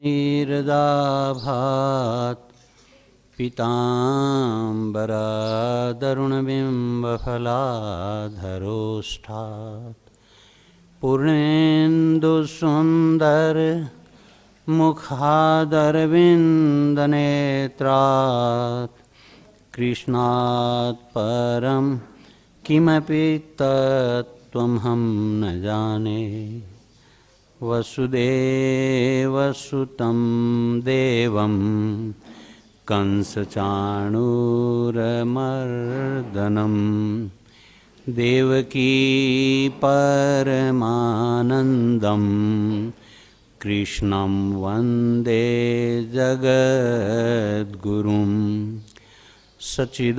नीरदाभात् पीताम्बरादरुणबिम्बफलाधरोष्ठात् पूर्णेन्दुसुन्दर मुखादरविन्दनेत्रात् कृष्णात् परं किमपि तत्त्वमहं न जाने। वसुदेवसुतं देवं कंसचाणूरमर्दनं देवकी परमानन्दं कृष्णं वन्दे जगद्गुरुं। सच्चिदानन्दरूपाय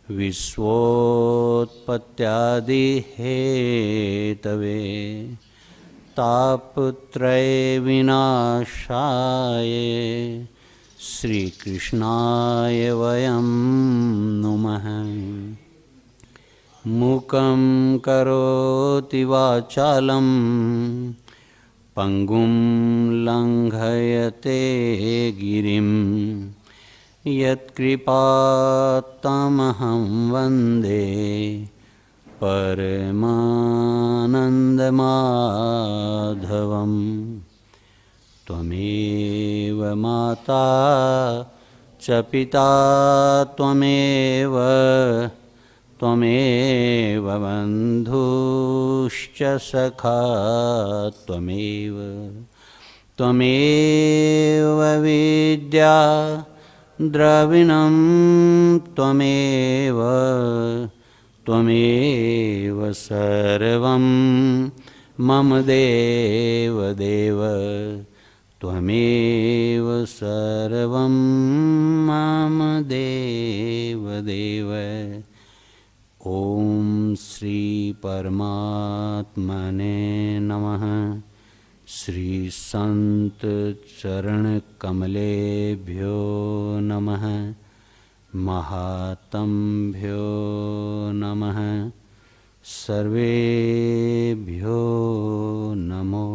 विश्वोत्पत्त्यादिहेतवे तापत्रयविनाशाय श्रीकृष्णाय वयं नुमः। मूकं करोति वाचालं पंगुं लंघयते गिरिं यत्कृपात्तमहं वन्दे परमानन्दमाधवं। त्वमेव माता च पिता त्वमेव बन्धुश्च सखा त्वमेव विद्या द्रविणं त्वमेव सर्वं मम देवदेव त्वमेव सर्वं मम देवदेव। ॐ श्री परमात्मने नमः। श्री संत चरण कमलेभ्यो नमः। महात्म्भ्यो नमः। सर्वेभ्यो नमो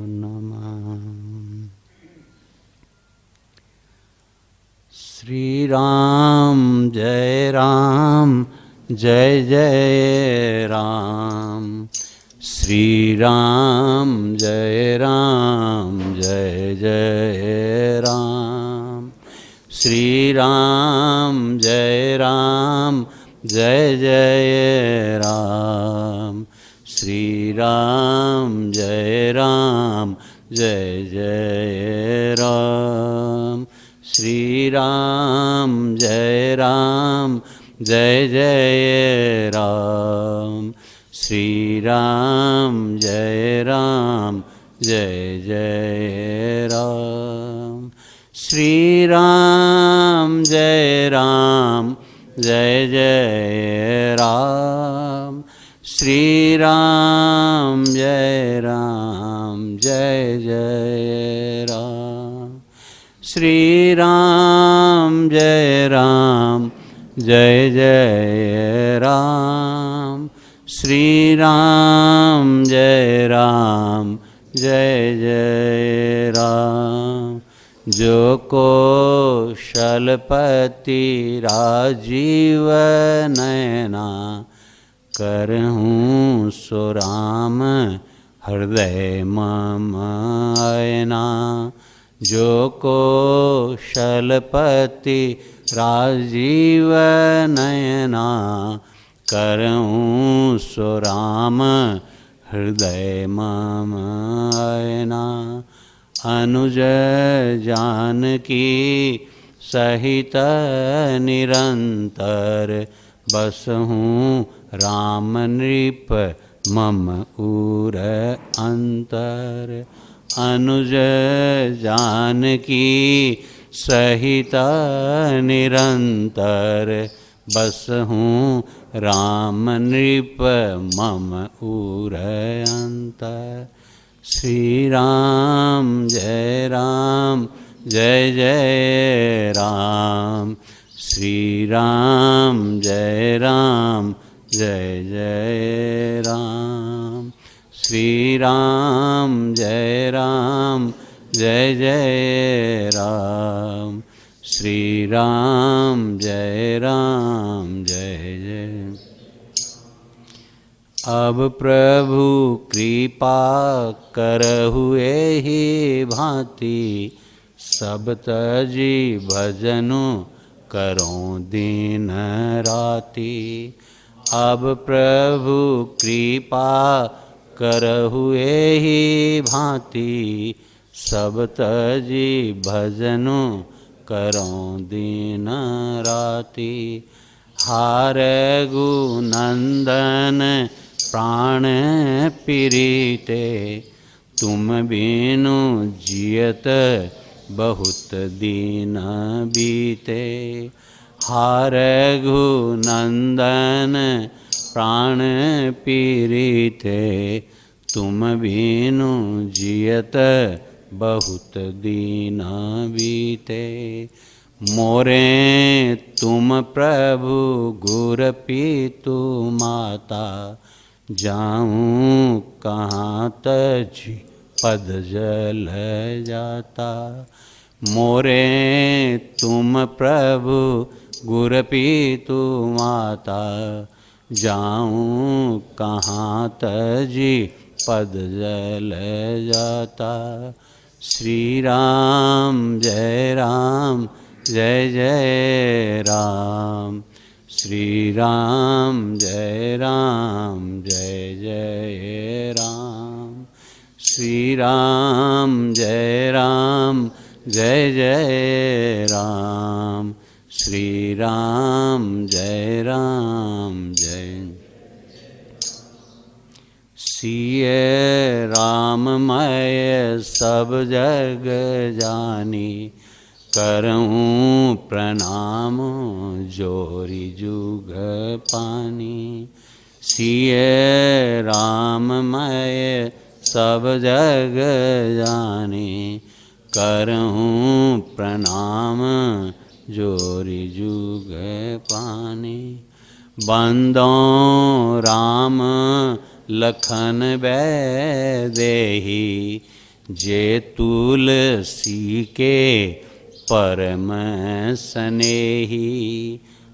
नमः। श्री राम जय जय राम। श्री राम जय जय राम। श्री राम जय जय राम। श्री राम जय जय राम। श्री राम जय जय राम। श्री राम जय जय राम। श्री राम जय जय राम। श्री राम जय जय राम। श्री राम जय जय राम। श्री राम जय जय राम। जो कौशलपति राजीव नयना करहूँ सो राम हृदय मम आयना। जो कौशलपति राजीव नयना करहूँ सो राम हृदय मम आयना। अनुज जानकी सहित निरंतर बसहूँ राम नृप मम उर अंतर। अनुज जानकी सहित निरंतर बसहूँ राम नृप मम उर अंतर। श्री राम जय जय राम। श्री राम जय जय राम। श्री राम जय जय राम, श्री राम जय जय। अब प्रभु कृपा करहु एहि भांति, सब तजी भजनु करो दिन राति। अब प्रभु कृपा करहु एहि भांति, सब तजी भजनु करो दिन राति। हारे गुनंदन प्राण पीरिते, तुम बिनु जियत बहुत दीन बीते। हारे गुनंदन प्राण पीरिते, तुम बिनु जियत बहुत दीन बीते। मोरे तुम प्रभु गुर पीतु माता, जाऊं कहाँ तजी पद जल जाता। मोरे तुम प्रभु गुर पीतु माता, जाऊं कहाँ तजी पद जल जाता। श्री राम जय जय राम, श्री राम जय जय राम, श्री राम जय जय राम, श्री राम जय जय। सिय राम मैं सब जग जानी, करऊं प्रणाम जोरी जुग पानी। सिय राम मैं सब जग जानी, करऊं प्रणाम जोरी जुग पानी। बंदों राम लखन बैदेही, जे तुलसी के परम स्नेही।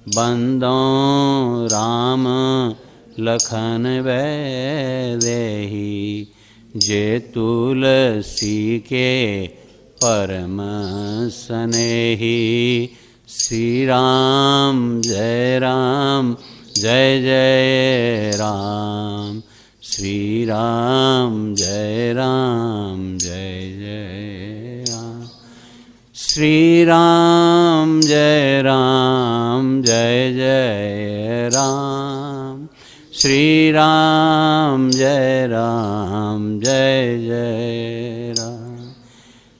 बंदों राम लखन बैदेही, जे तुलसी के परम स्नेही। श्री राम जय जय राम, श्री राम जय जय राम, श्री राम जय जय राम, श्री राम जय जय राम,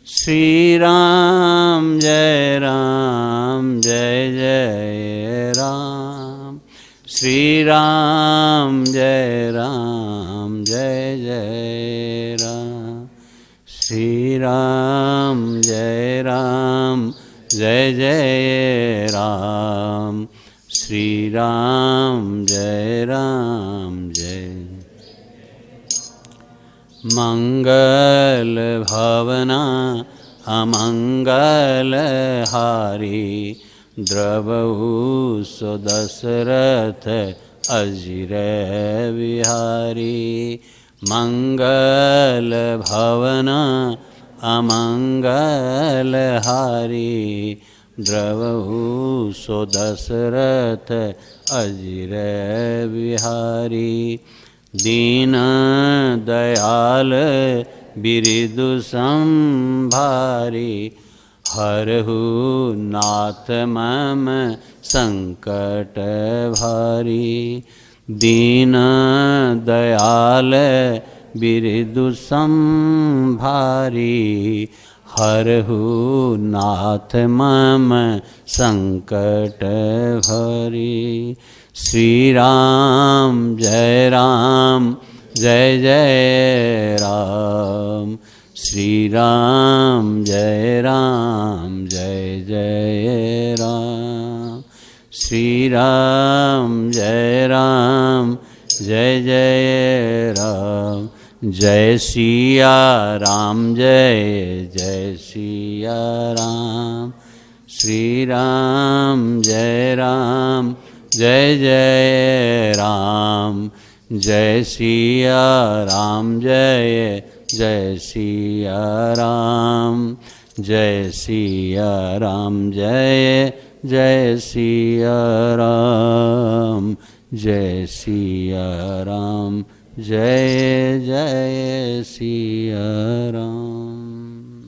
श्री राम जय जय राम, श्री राम जय जय राम, श्री राम जय जय राम, श्री राम जय जय। मंगल भावना अमंगल हारी, द्रवहु सो दशरथ अजिर विहारी। मंगल भावना अमंगल हारी, द्रवहु सो दशरथ अजिर विहारी। दीन दयाल बिरिदु संभारी, हरहु नाथ मम संकट भारी। दीन दयाल बिरिदु संभारी, हरहु नाथ मम संकट भारी। श्री राम जय जय राम, श्री राम जय जय राम, श्री राम जय जय राम, जय सिया राम जय जय सिया राम। श्री राम जय जय राम। जय सिया राम जय जय सिया राम। जय सिया राम जय जय सिया राम। जय सिया राम जय जय सिया राम।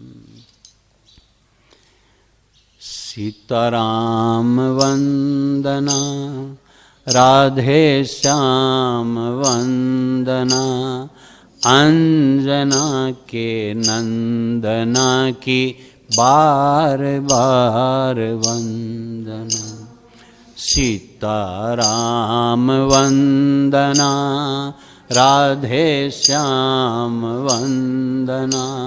सीताराम वंदना राधे श्याम वंदना। अंजना के नंदना की बार बार वंदना। सीताराम वंदना राधे श्याम वंदना।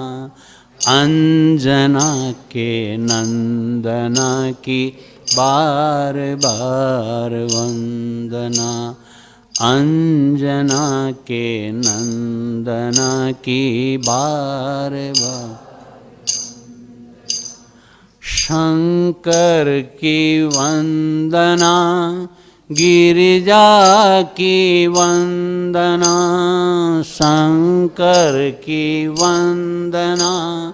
अंजना के नंदना की बार बार वंदना। अंजना के नंदना की बार बार। शंकर की वंदना गिरिजा की वंदना। शंकर की वंदना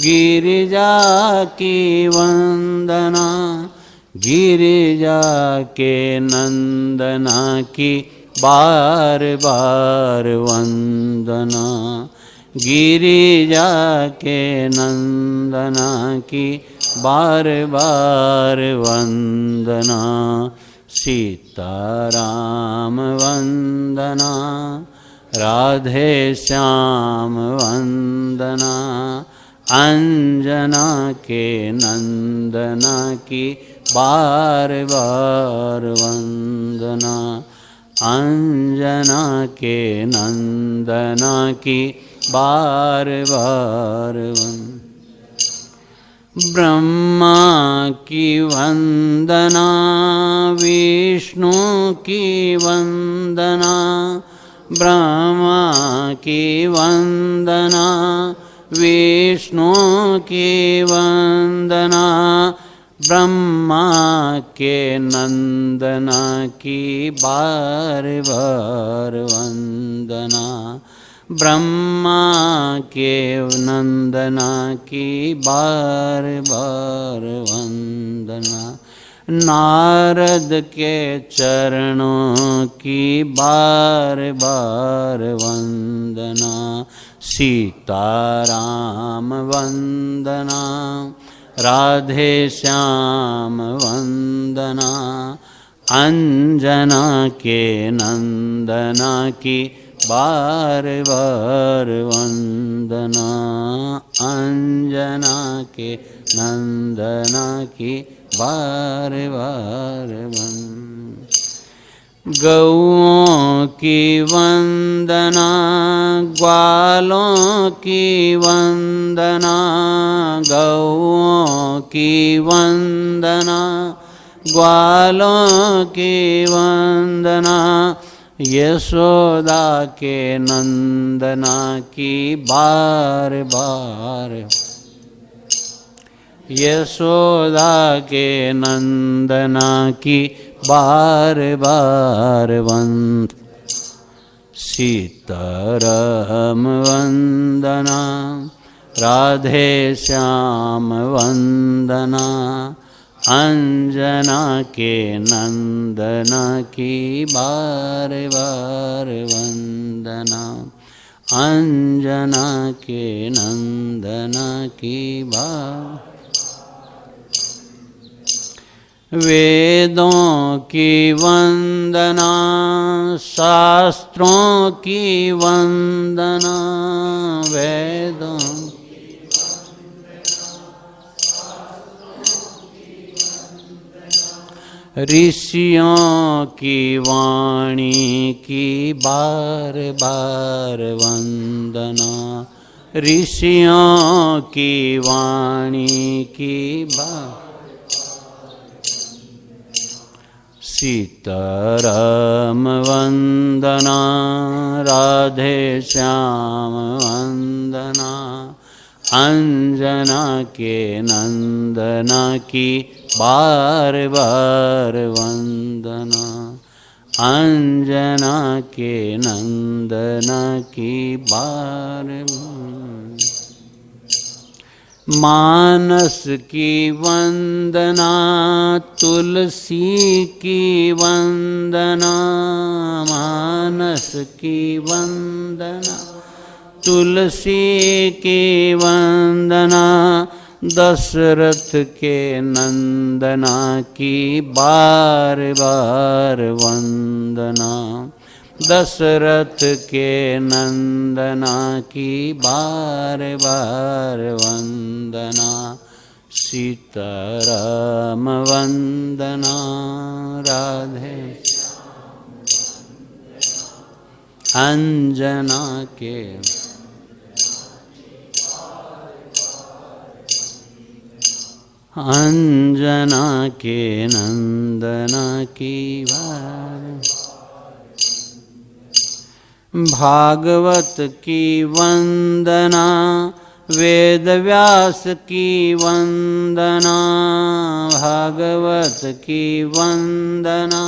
गिरिजा की वंदना। गिरिजा के नंदना की बार बार वंदना। गिरिजा के नंदना की बार बार वंदना। सीताराम वंदना राधे श्याम वंदना। अंजना के नंदना की बार बार वंदना। अंजना के नंदना की बार बार वंदना। ब्रह्मा की वंदना विष्णु की वंदना। ब्रह्मा की वंदना विष्णु की वंदना। ब्रह्मा के नंदना की बार बार वंदना। ब्रह्मा के नंदना की बार बार वंदना। नारद के चरणों की बार बार वंदना। सीताराम वंदना राधे श्याम वंदना। अंजना के नंदना की बार बार वंदना। अंजना के नंदना की बार बार वंदना। गौओं की वंदना ग्वालों की वंदना। गौओं की वंदना ग्वालों की वंदना। यशोदा के नंदना की बार बार। यशोदा के नंदना की बार बार वंदना। सीताराम वंदना राधे श्याम वंदना। अंजना के नंदना की बार बार वंदना। अंजना के नंदना की बार। वेदों की वंदना शास्त्रों की वंदना। वेदों ऋषियों की वाणी की बार बार वंदना। ऋषियों की वाणी की बार। सीताराम वंदना राधे श्याम वंदना अंजना के नंदना की बार बार वंदना अंजना के नंदना की बार मानस की वंदना तुलसी की वंदना मानस की वंदना तुलसी की वंदना दशरथ के नंदना की बार बार वंदना दशरथ के नंदना की बार बार वंदना सीताराम वंदना राधे अंजना के अंजना के नंदना की बार भागवत की वंदना वेद व्यास की वंदना भागवत की वंदना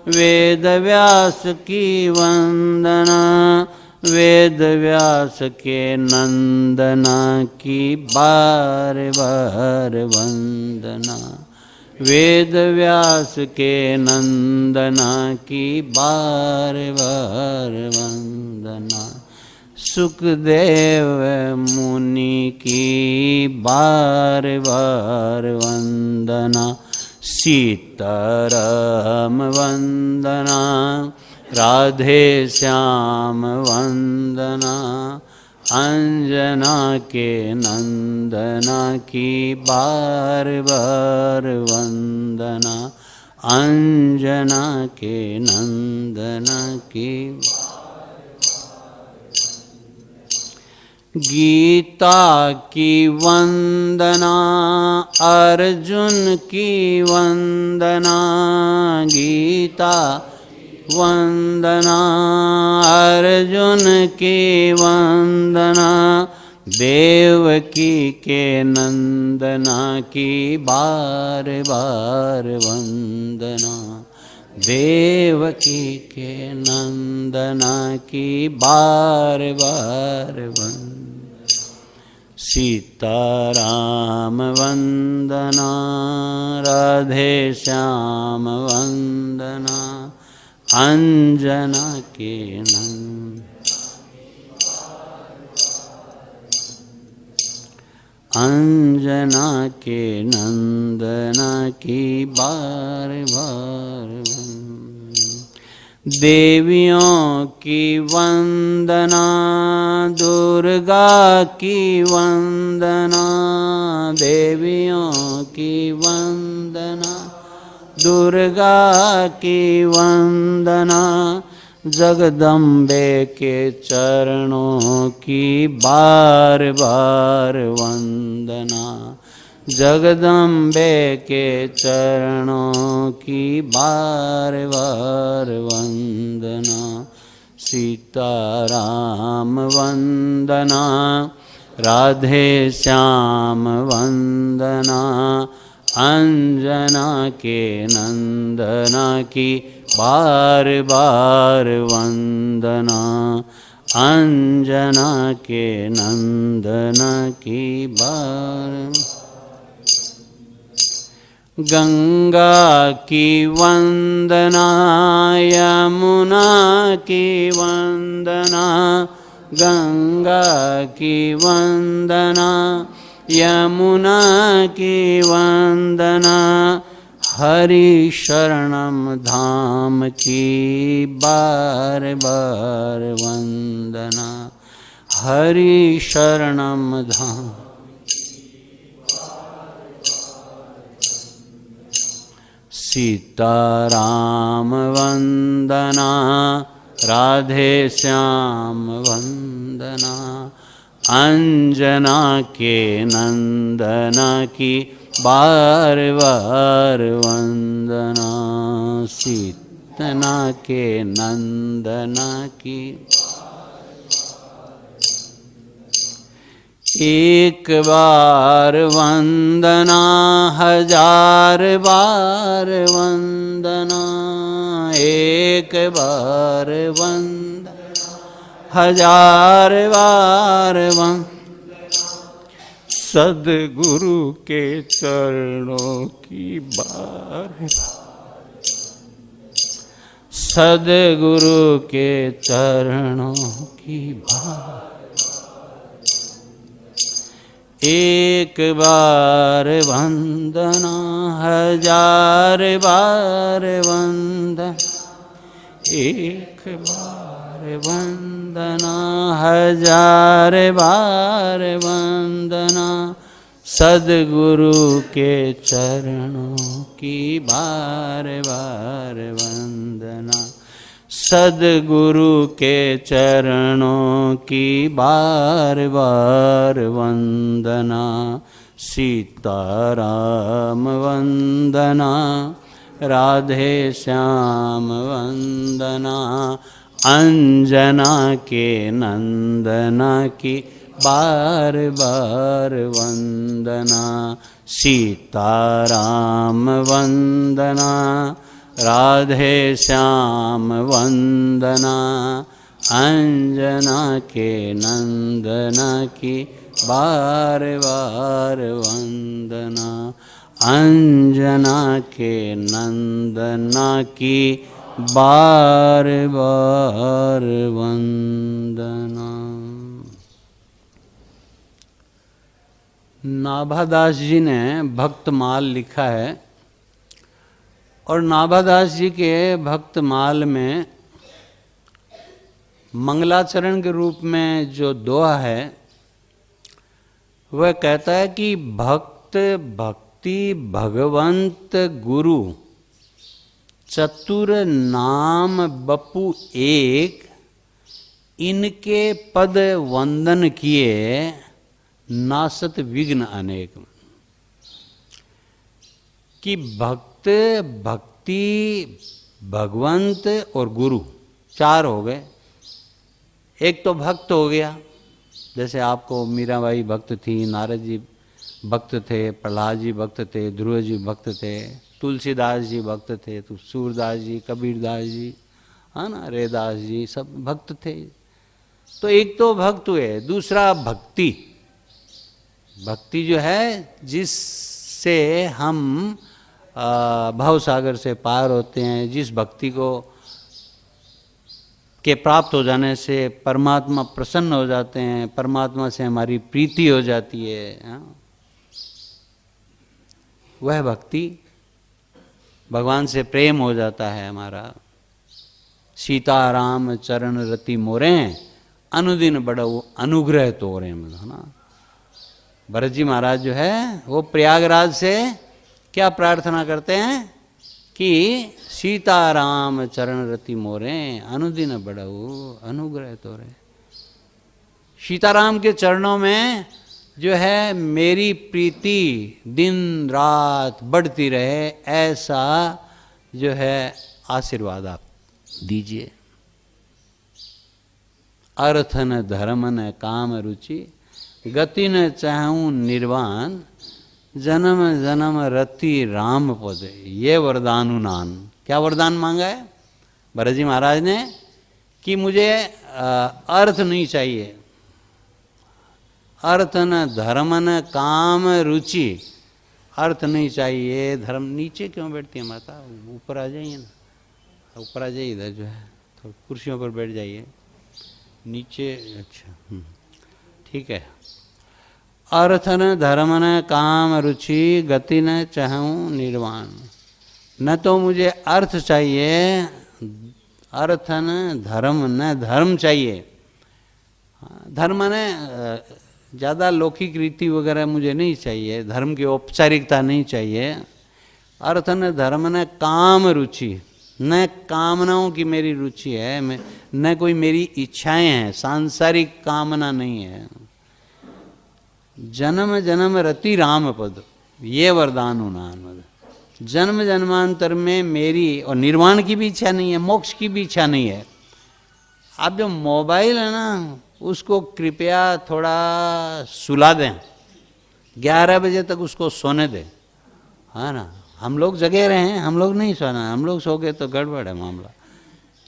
वेद व्यास की वंदना वेद व्यास के नंदना की बार बार वंदना वेद व्यास के नंदना की बार बार वंदना सुखदेव मुनि की बार बार वंदना सीताराम वंदना राधे श्याम वंदना अंजना के नंदना की बार बार वंदना अंजना के नंदना की गीता की वंदना अर्जुन की वंदना गीता वंदना अर्जुन की वंदना देवकी के नंदना की बार बार वंदना देवकी के नंदना की बार बार वंदना सीताराम वंदना राधे श्याम वंदना अंजना के अंजना के नंदना की बार बार देवियों की वंदना दुर्गा की वंदना देवियों की वंदना दुर्गा की वंदना जगदम्बे के चरणों की बार बार वंदना जगदम्बे के चरणों की बार बार वंदना सीताराम वंदना राधे श्याम वंदना अंजना के नंदना की बार बार वंदना अंजना के नंदना की बार गंगा की वंदना यमुना की वंदना गंगा की वंदना यमुना की वंदना हरि शरणम धाम की बार बार वंदना हरि शरणम धाम सीताराम वंदना राधे श्याम वंदना अंजना के नंदना की बार बार वंदना, सीतना के नंदना की। एक बार वंदना, हजार बार वंदना, एक बार वंदना, हजार बार वंदना, सद्गुरु के चरणों की बार, सद्गुरु के चरणों की बार। एक बार वंदना, हजार बार वंदना, एक बार वंदना, हजार बार वंदना, सद्गुरु के चरणों की बार बार वंदना, सद्गुरु के चरणों की बार बार वंदना। सीताराम वंदना, राधे श्याम वंदना, अंजना के नंदना की बार बार वंदना। सीताराम वंदना, राधे श्याम वंदना, अंजना के नंदना की बार बार वंदना, अंजना के नंदना की बार बार वंदना। नाभादास जी ने भक्तमाल लिखा है और नाभादास जी के भक्तमाल में मंगलाचरण के रूप में जो दोहा है वह कहता है कि भक्त भक्ति भगवंत गुरु चतुर नाम बपु एक, इनके पद वंदन किए नासत विघ्न अनेक। कि भक्त भक्ति भगवंत और गुरु चार हो गए। एक तो भक्त हो गया, जैसे आपको मीराबाई भक्त थी, नारद जी भक्त थे, प्रहलाद जी भक्त थे, ध्रुव जी भक्त थे, तुलसीदास जी भक्त थे, तो सूरदास जी, कबीरदास जी, है ना, रेदास जी, सब भक्त थे। तो एक तो भक्त हुए। दूसरा भक्ति, भक्ति जो है जिससे हम भव सागर से पार होते हैं, जिस भक्ति को के प्राप्त हो जाने से परमात्मा प्रसन्न हो जाते हैं, परमात्मा से हमारी प्रीति हो जाती है, वह भक्ति, भगवान से प्रेम हो जाता है हमारा। सीताराम चरण रति मोरे, अनुदिन बड़ो अनुग्रह तोरे, मतलब है ना। भरत जी महाराज जो है वो प्रयागराज से क्या प्रार्थना करते हैं कि सीताराम चरण रति मोरे, अनुदिन बड़ो अनुग्रह तोरे। सीताराम के चरणों में जो है मेरी प्रीति दिन रात बढ़ती रहे, ऐसा जो है आशीर्वाद आप दीजिए। अर्थ न धर्म न काम रुचि, गति न चाहूं निर्वाण, जन्म जन्म रति राम पद, ये वरदानु नान। क्या वरदान मांगा है भरत जी महाराज ने? कि मुझे अर्थ नहीं चाहिए, अर्थ न धर्म न काम रुचि, अर्थ नहीं चाहिए, धर्म। नीचे क्यों बैठती है माता? ऊपर आ जाइए ना, ऊपर आ जाइए, इधर जो है थोड़ी कुर्सियों पर बैठ जाइए नीचे। अच्छा ठीक है। अर्थ न धर्म न काम रुचि, गति न चाहूं निर्वाण। न तो मुझे अर्थ चाहिए, अर्थ न धर्म चाहिए। धर्म न ज़्यादा लौकिक रीति वगैरह मुझे नहीं चाहिए, धर्म की औपचारिकता नहीं चाहिए। अर्थ न धर्म न काम रुचि, न कामनाओं की मेरी रुचि है, न कोई मेरी इच्छाएं हैं, सांसारिक कामना नहीं है। जन्म जन्म रति राम पद, ये वरदान उन्नान जन्म जन्मांतर में मेरी और निर्वाण की भी इच्छा नहीं है, मोक्ष की भी इच्छा नहीं है। आप जो मोबाइल है ना उसको कृपया थोड़ा सुला दें, 11 बजे तक उसको सोने दें, है ना। हम लोग जगे रहे हैं, हम लोग नहीं सोना है, हम लोग सो गए तो गड़बड़ है मामला,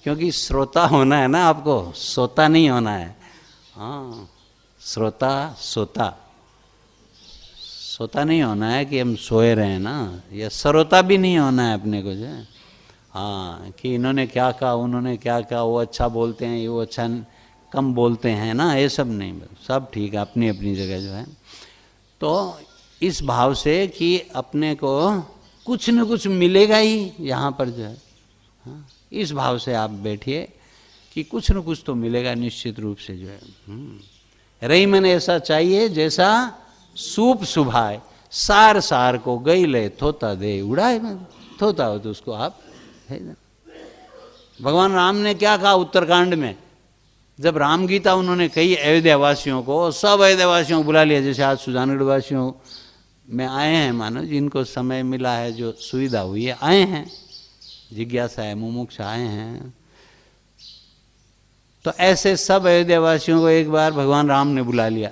क्योंकि श्रोता होना है ना आपको, सोता नहीं होना है। हाँ, श्रोता सोता सोता नहीं होना है कि हम सोए रहे हैं ना, या सरोता भी नहीं होना है अपने को जो है। हाँ, कि इन्होंने क्या कहा, उन्होंने क्या कहा, वो अच्छा बोलते हैं, ये वो अच्छा कम बोलते हैं ना, ये सब नहीं, सब ठीक है अपनी अपनी जगह जो है। तो इस भाव से कि अपने को कुछ न कुछ मिलेगा ही यहाँ पर जो है। हाँ, इस भाव से आप बैठिए कि कुछ न कुछ तो मिलेगा निश्चित रूप से जो है। रही मैंने ऐसा चाहिए जैसा सूप सुभाए, सार सार को गई ले थोता दे उड़ाए, थोता हो तो उसको आप। भगवान राम ने क्या कहा उत्तरकांड में, जब राम गीता उन्होंने कही अयोध्या वासियों को, सब अयोध्या वासियों को बुला लिया, जैसे आज सुजानगढ़ वासियों में आए हैं मानो, जिनको समय मिला है, जो सुविधा हुई है, आए हैं, जिज्ञासा है, मुमुक्ष आए हैं। तो ऐसे सब अयोध्या वासियों को एक बार भगवान राम ने बुला लिया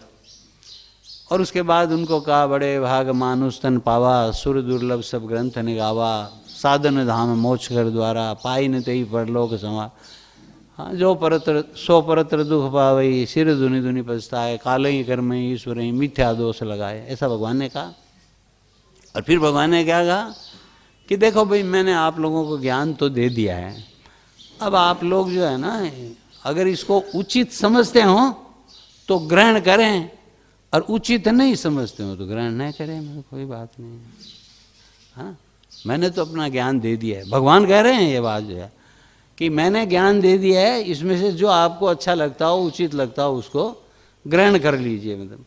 और उसके बाद उनको कहा, बड़े भाग मानुष तन पावा, सुर दुर्लभ सब ग्रंथ निगावा, साधन धाम मोक्ष कर द्वारा, पाई न तेई परलोक समा। हाँ, जो परत्र सो परत्र दुख पावई, सिर धुनि धुनि पछताए, कालई कर्म ईश्वर मिथ्या दोष लगाए, ऐसा भगवान ने कहा। और फिर भगवान ने क्या कहा कि देखो भाई, मैंने आप लोगों को ज्ञान तो दे दिया है, अब आप लोग जो है ना, अगर इसको उचित समझते हो तो ग्रहण करें, और उचित नहीं समझते हो तो ग्रहण नहीं करें, कोई बात नहीं। हाँ, मैंने तो अपना ज्ञान दे दिया है। भगवान कह रहे हैं ये बात जो है कि मैंने ज्ञान दे दिया है, इसमें से जो आपको अच्छा लगता हो, उचित लगता हो, उसको ग्रहण कर लीजिए। मतलब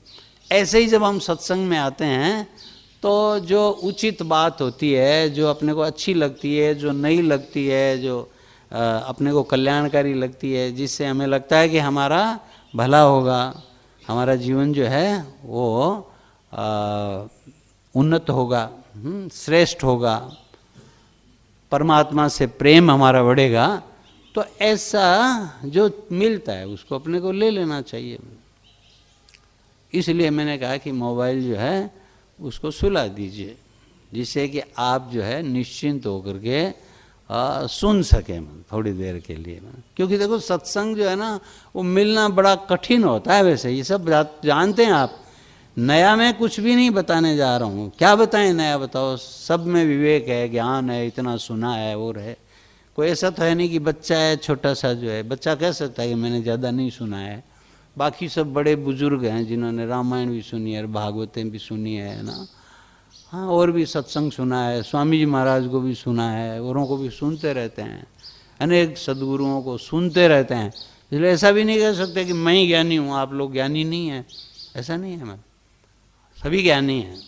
ऐसे ही जब हम सत्संग में आते हैं तो जो उचित बात होती है, जो अपने को अच्छी लगती है, जो नई लगती है, जो अपने को कल्याणकारी लगती है, जिससे हमें लगता है कि हमारा भला होगा, हमारा जीवन जो है वो उन्नत होगा, श्रेष्ठ होगा, परमात्मा से प्रेम हमारा बढ़ेगा, तो ऐसा जो मिलता है उसको अपने को ले लेना चाहिए। इसलिए मैंने कहा कि मोबाइल जो है उसको सुला दीजिए, जिससे कि आप जो है निश्चिंत होकर के सुन सकें थोड़ी देर के लिए। क्योंकि देखो सत्संग जो है ना वो मिलना बड़ा कठिन होता है। वैसे ये सब जानते हैं आप, नया मैं कुछ भी नहीं बताने जा रहा हूँ, क्या बताएं नया, बताओ, सब में विवेक है, ज्ञान है, इतना सुना है और है। कोई ऐसा तो है नहीं कि बच्चा है छोटा सा जो है, बच्चा कह सकता है कि मैंने ज़्यादा नहीं सुना है। बाकी सब बड़े बुजुर्ग हैं जिन्होंने रामायण भी सुनी है, भागवतें भी सुनी है ना, हाँ, और भी सत्संग सुना है, स्वामी जी महाराज को भी सुना है, औरों को भी सुनते रहते हैं, अनेक सदगुरुओं को सुनते रहते हैं। इसलिए ऐसा भी नहीं कह सकते कि मैं ही ज्ञानी हूँ, आप लोग ज्ञानी नहीं हैं, ऐसा नहीं है। मैं सभी ज्ञानी हैं,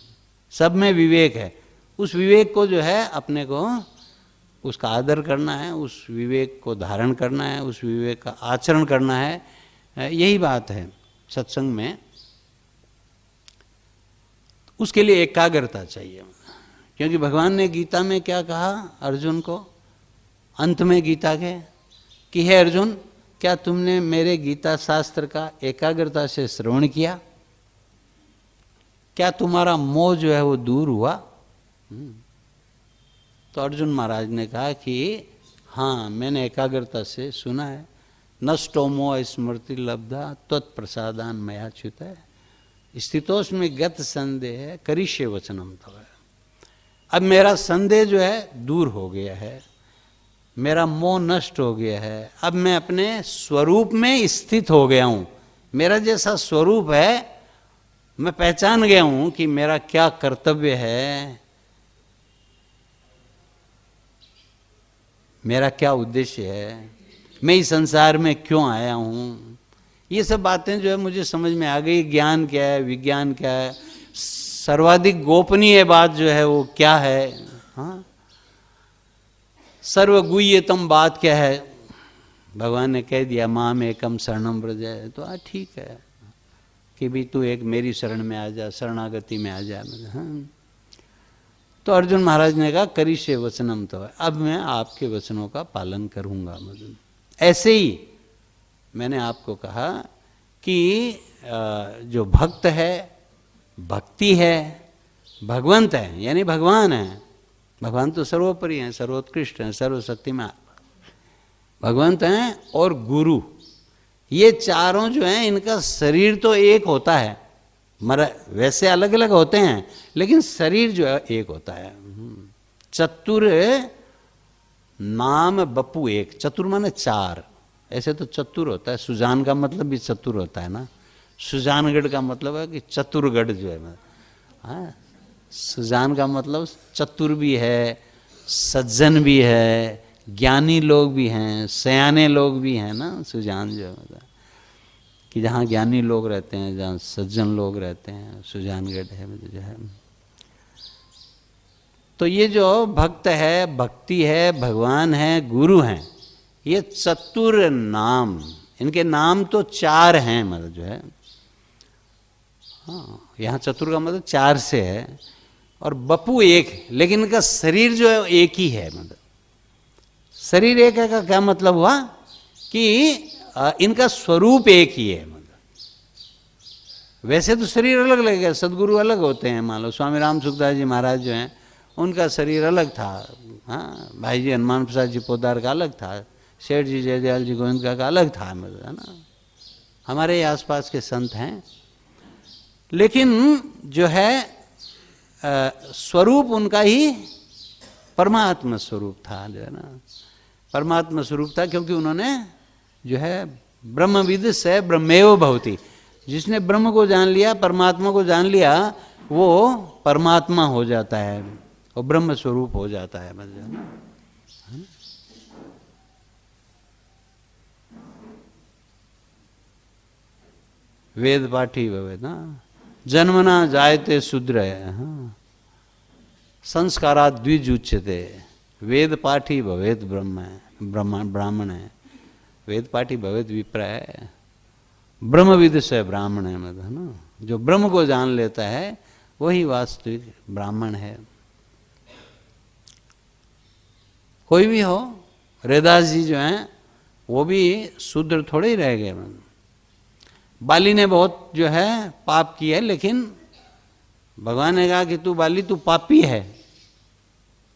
सब में विवेक है। उस विवेक को जो है अपने को उसका आदर करना है, उस विवेक को धारण करना है, उस विवेक का आचरण करना है, यही बात है सत्संग में। उसके लिए एकाग्रता चाहिए, क्योंकि भगवान ने गीता में क्या कहा अर्जुन को, अंत में गीता के, कि हे अर्जुन, क्या तुमने मेरे गीता शास्त्र का एकाग्रता से श्रवण किया? क्या तुम्हारा मोह जो है वो दूर हुआ? तो अर्जुन महाराज ने कहा कि हाँ, मैंने एकाग्रता से सुना है। नष्टो मोह स्मृति लब्धा त्वत्प्रसादान मया च्युत है, स्थितोष में गत संदेह करिष्ये वचनम तव। अब मेरा संदेह जो है दूर हो गया है, मेरा मोह नष्ट हो गया है, अब मैं अपने स्वरूप में स्थित हो गया हूँ। मेरा जैसा स्वरूप है मैं पहचान गया हूँ कि मेरा क्या कर्तव्य है, मेरा क्या उद्देश्य है, मैं इस संसार में क्यों आया हूँ। ये सब बातें जो है मुझे समझ में आ गई। ज्ञान क्या है, विज्ञान क्या है, सर्वाधिक गोपनीय बात जो है वो क्या है, हाँ, सर्वगुह्यतम बात क्या है, भगवान ने कह दिया माम एकम शरणम व्रज। तो ठीक है कि भी तू एक मेरी शरण में आ जा, शरणागति में आ जा। हाँ, तो अर्जुन महाराज ने कहा करिष्ये वचनम तव, अब मैं आपके वचनों का पालन करूंगा मदन। ऐसे ही मैंने आपको कहा कि जो भक्त है, भक्ति है, भगवंत है, यानी भगवान है। भगवान तो सर्वोपरि हैं, सर्वोत्कृष्ट हैं, सर्वशक्तिमान भगवंत हैं, और गुरु, ये चारों जो हैं इनका शरीर तो एक होता है, वैसे अलग अलग होते हैं लेकिन शरीर जो है एक होता है। चतुर नाम बपू एक, चतुर माने चार, ऐसे तो चतुर होता है, सुजान का मतलब भी चतुर होता है ना, सुजानगढ़ का मतलब है कि चतुरगढ़ जो है, हाँ, सुजान का मतलब चतुर भी है, सज्जन भी है, ज्ञानी लोग भी हैं, सयाने लोग भी हैं ना, सुजान जो है मतलब कि जहाँ ज्ञानी लोग रहते हैं, जहाँ सज्जन लोग रहते हैं, सुजानगढ़ है जो है। तो ये जो भक्त है, भक्ति है, भगवान है, गुरु हैं, ये चतुर नाम, इनके नाम तो चार हैं मतलब जो है, हाँ, यहाँ चतुर का मतलब चार से है, और बपू एक है, लेकिन इनका शरीर जो है एक ही है। मतलब शरीर एक है का क्या मतलब हुआ कि इनका स्वरूप एक ही है। मतलब वैसे तो शरीर अलग अलग है, सदगुरु अलग होते हैं, मान लो स्वामी राम सुखदास जी महाराज जो हैं उनका शरीर अलग था, हाँ, भाई जी हनुमान प्रसाद जी पोदार का अलग था, शेठ जी जयदयाल जी गोविंद का अलग था, मतलब है ना, हमारे आसपास के संत हैं, लेकिन जो है स्वरूप उनका ही परमात्मा स्वरूप था, जो है ना, परमात्मा स्वरूप था, क्योंकि उन्होंने जो है ब्रह्मविद से ब्रह्मेव भवति, जिसने ब्रह्म को जान लिया, परमात्मा को जान लिया, वो परमात्मा हो जाता है, वो ब्रह्म स्वरूप हो जाता है, मतलब ना। वेद पाठी भवे ना, जन्मना जायते शूद्र है, हाँ, संस्कारात् द्विज उच्यते, वेद पाठी भवेत ब्रह्म है, ब्राह्मण है, वेद पाठी भवेत विप्र है, ब्रह्मविद से ब्राह्मण है, मतलब ना, जो ब्रह्म को जान लेता है वही वास्तविक ब्राह्मण है। कोई भी हो, रैदास जी जो हैं वो भी शूद्र थोड़े ही रह गए। बाली ने बहुत जो है पाप किया है, लेकिन भगवान ने कहा कि तू बाली तू पापी है,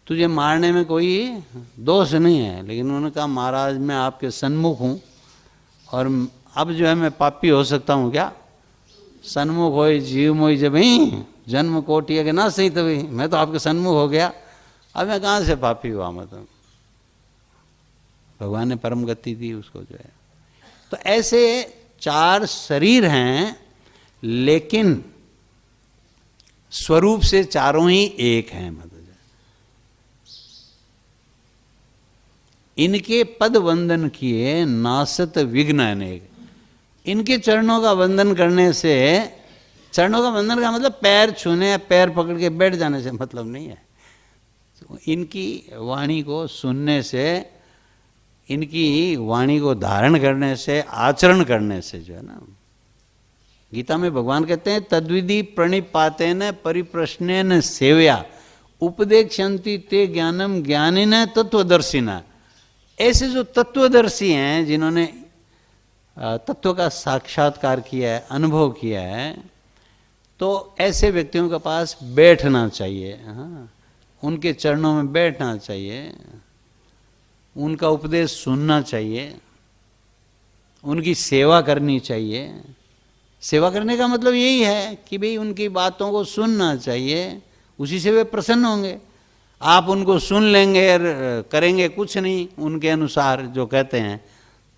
तुझे मारने में कोई दोष नहीं है, लेकिन उन्होंने कहा महाराज मैं आपके सन्मुख हूँ और अब जो है मैं पापी हो सकता हूँ क्या? सन्मुख हो जीव मोई जब ही जन्म कोटि के ना सही तभी, मैं तो आपके सन्मुख हो गया, अब मैं कहाँ से पापी हुआ? मतलब भगवान ने परम गति दी उसको जो है। तो ऐसे चार शरीर हैं, लेकिन स्वरूप से चारों ही एक हैं। मतलब इनके पद वंदन किए नासत विघ्न अनेक, इनके चरणों का वंदन करने से, चरणों का वंदन का मतलब पैर छूने या पैर पकड़ के बैठ जाने से मतलब नहीं है, तो इनकी वाणी को सुनने से, इनकी वाणी को धारण करने से, आचरण करने से जो है ना, गीता में भगवान कहते हैं तद्विधि प्रणिपातेन परिप्रश्नेन सेव्या उपदेक्षन्ति ते ज्ञानम ज्ञानिन तत्वदर्शिना। ऐसे जो तत्वदर्शी हैं, जिन्होंने तत्व का साक्षात्कार किया है, अनुभव किया है, तो ऐसे व्यक्तियों के पास बैठना चाहिए। हाँ, उनके चरणों में बैठना चाहिए, उनका उपदेश सुनना चाहिए, उनकी सेवा करनी चाहिए। सेवा करने का मतलब यही है कि भाई उनकी बातों को सुनना चाहिए, उसी से वे प्रसन्न होंगे। आप उनको सुन लेंगे और करेंगे कुछ नहीं उनके अनुसार जो कहते हैं,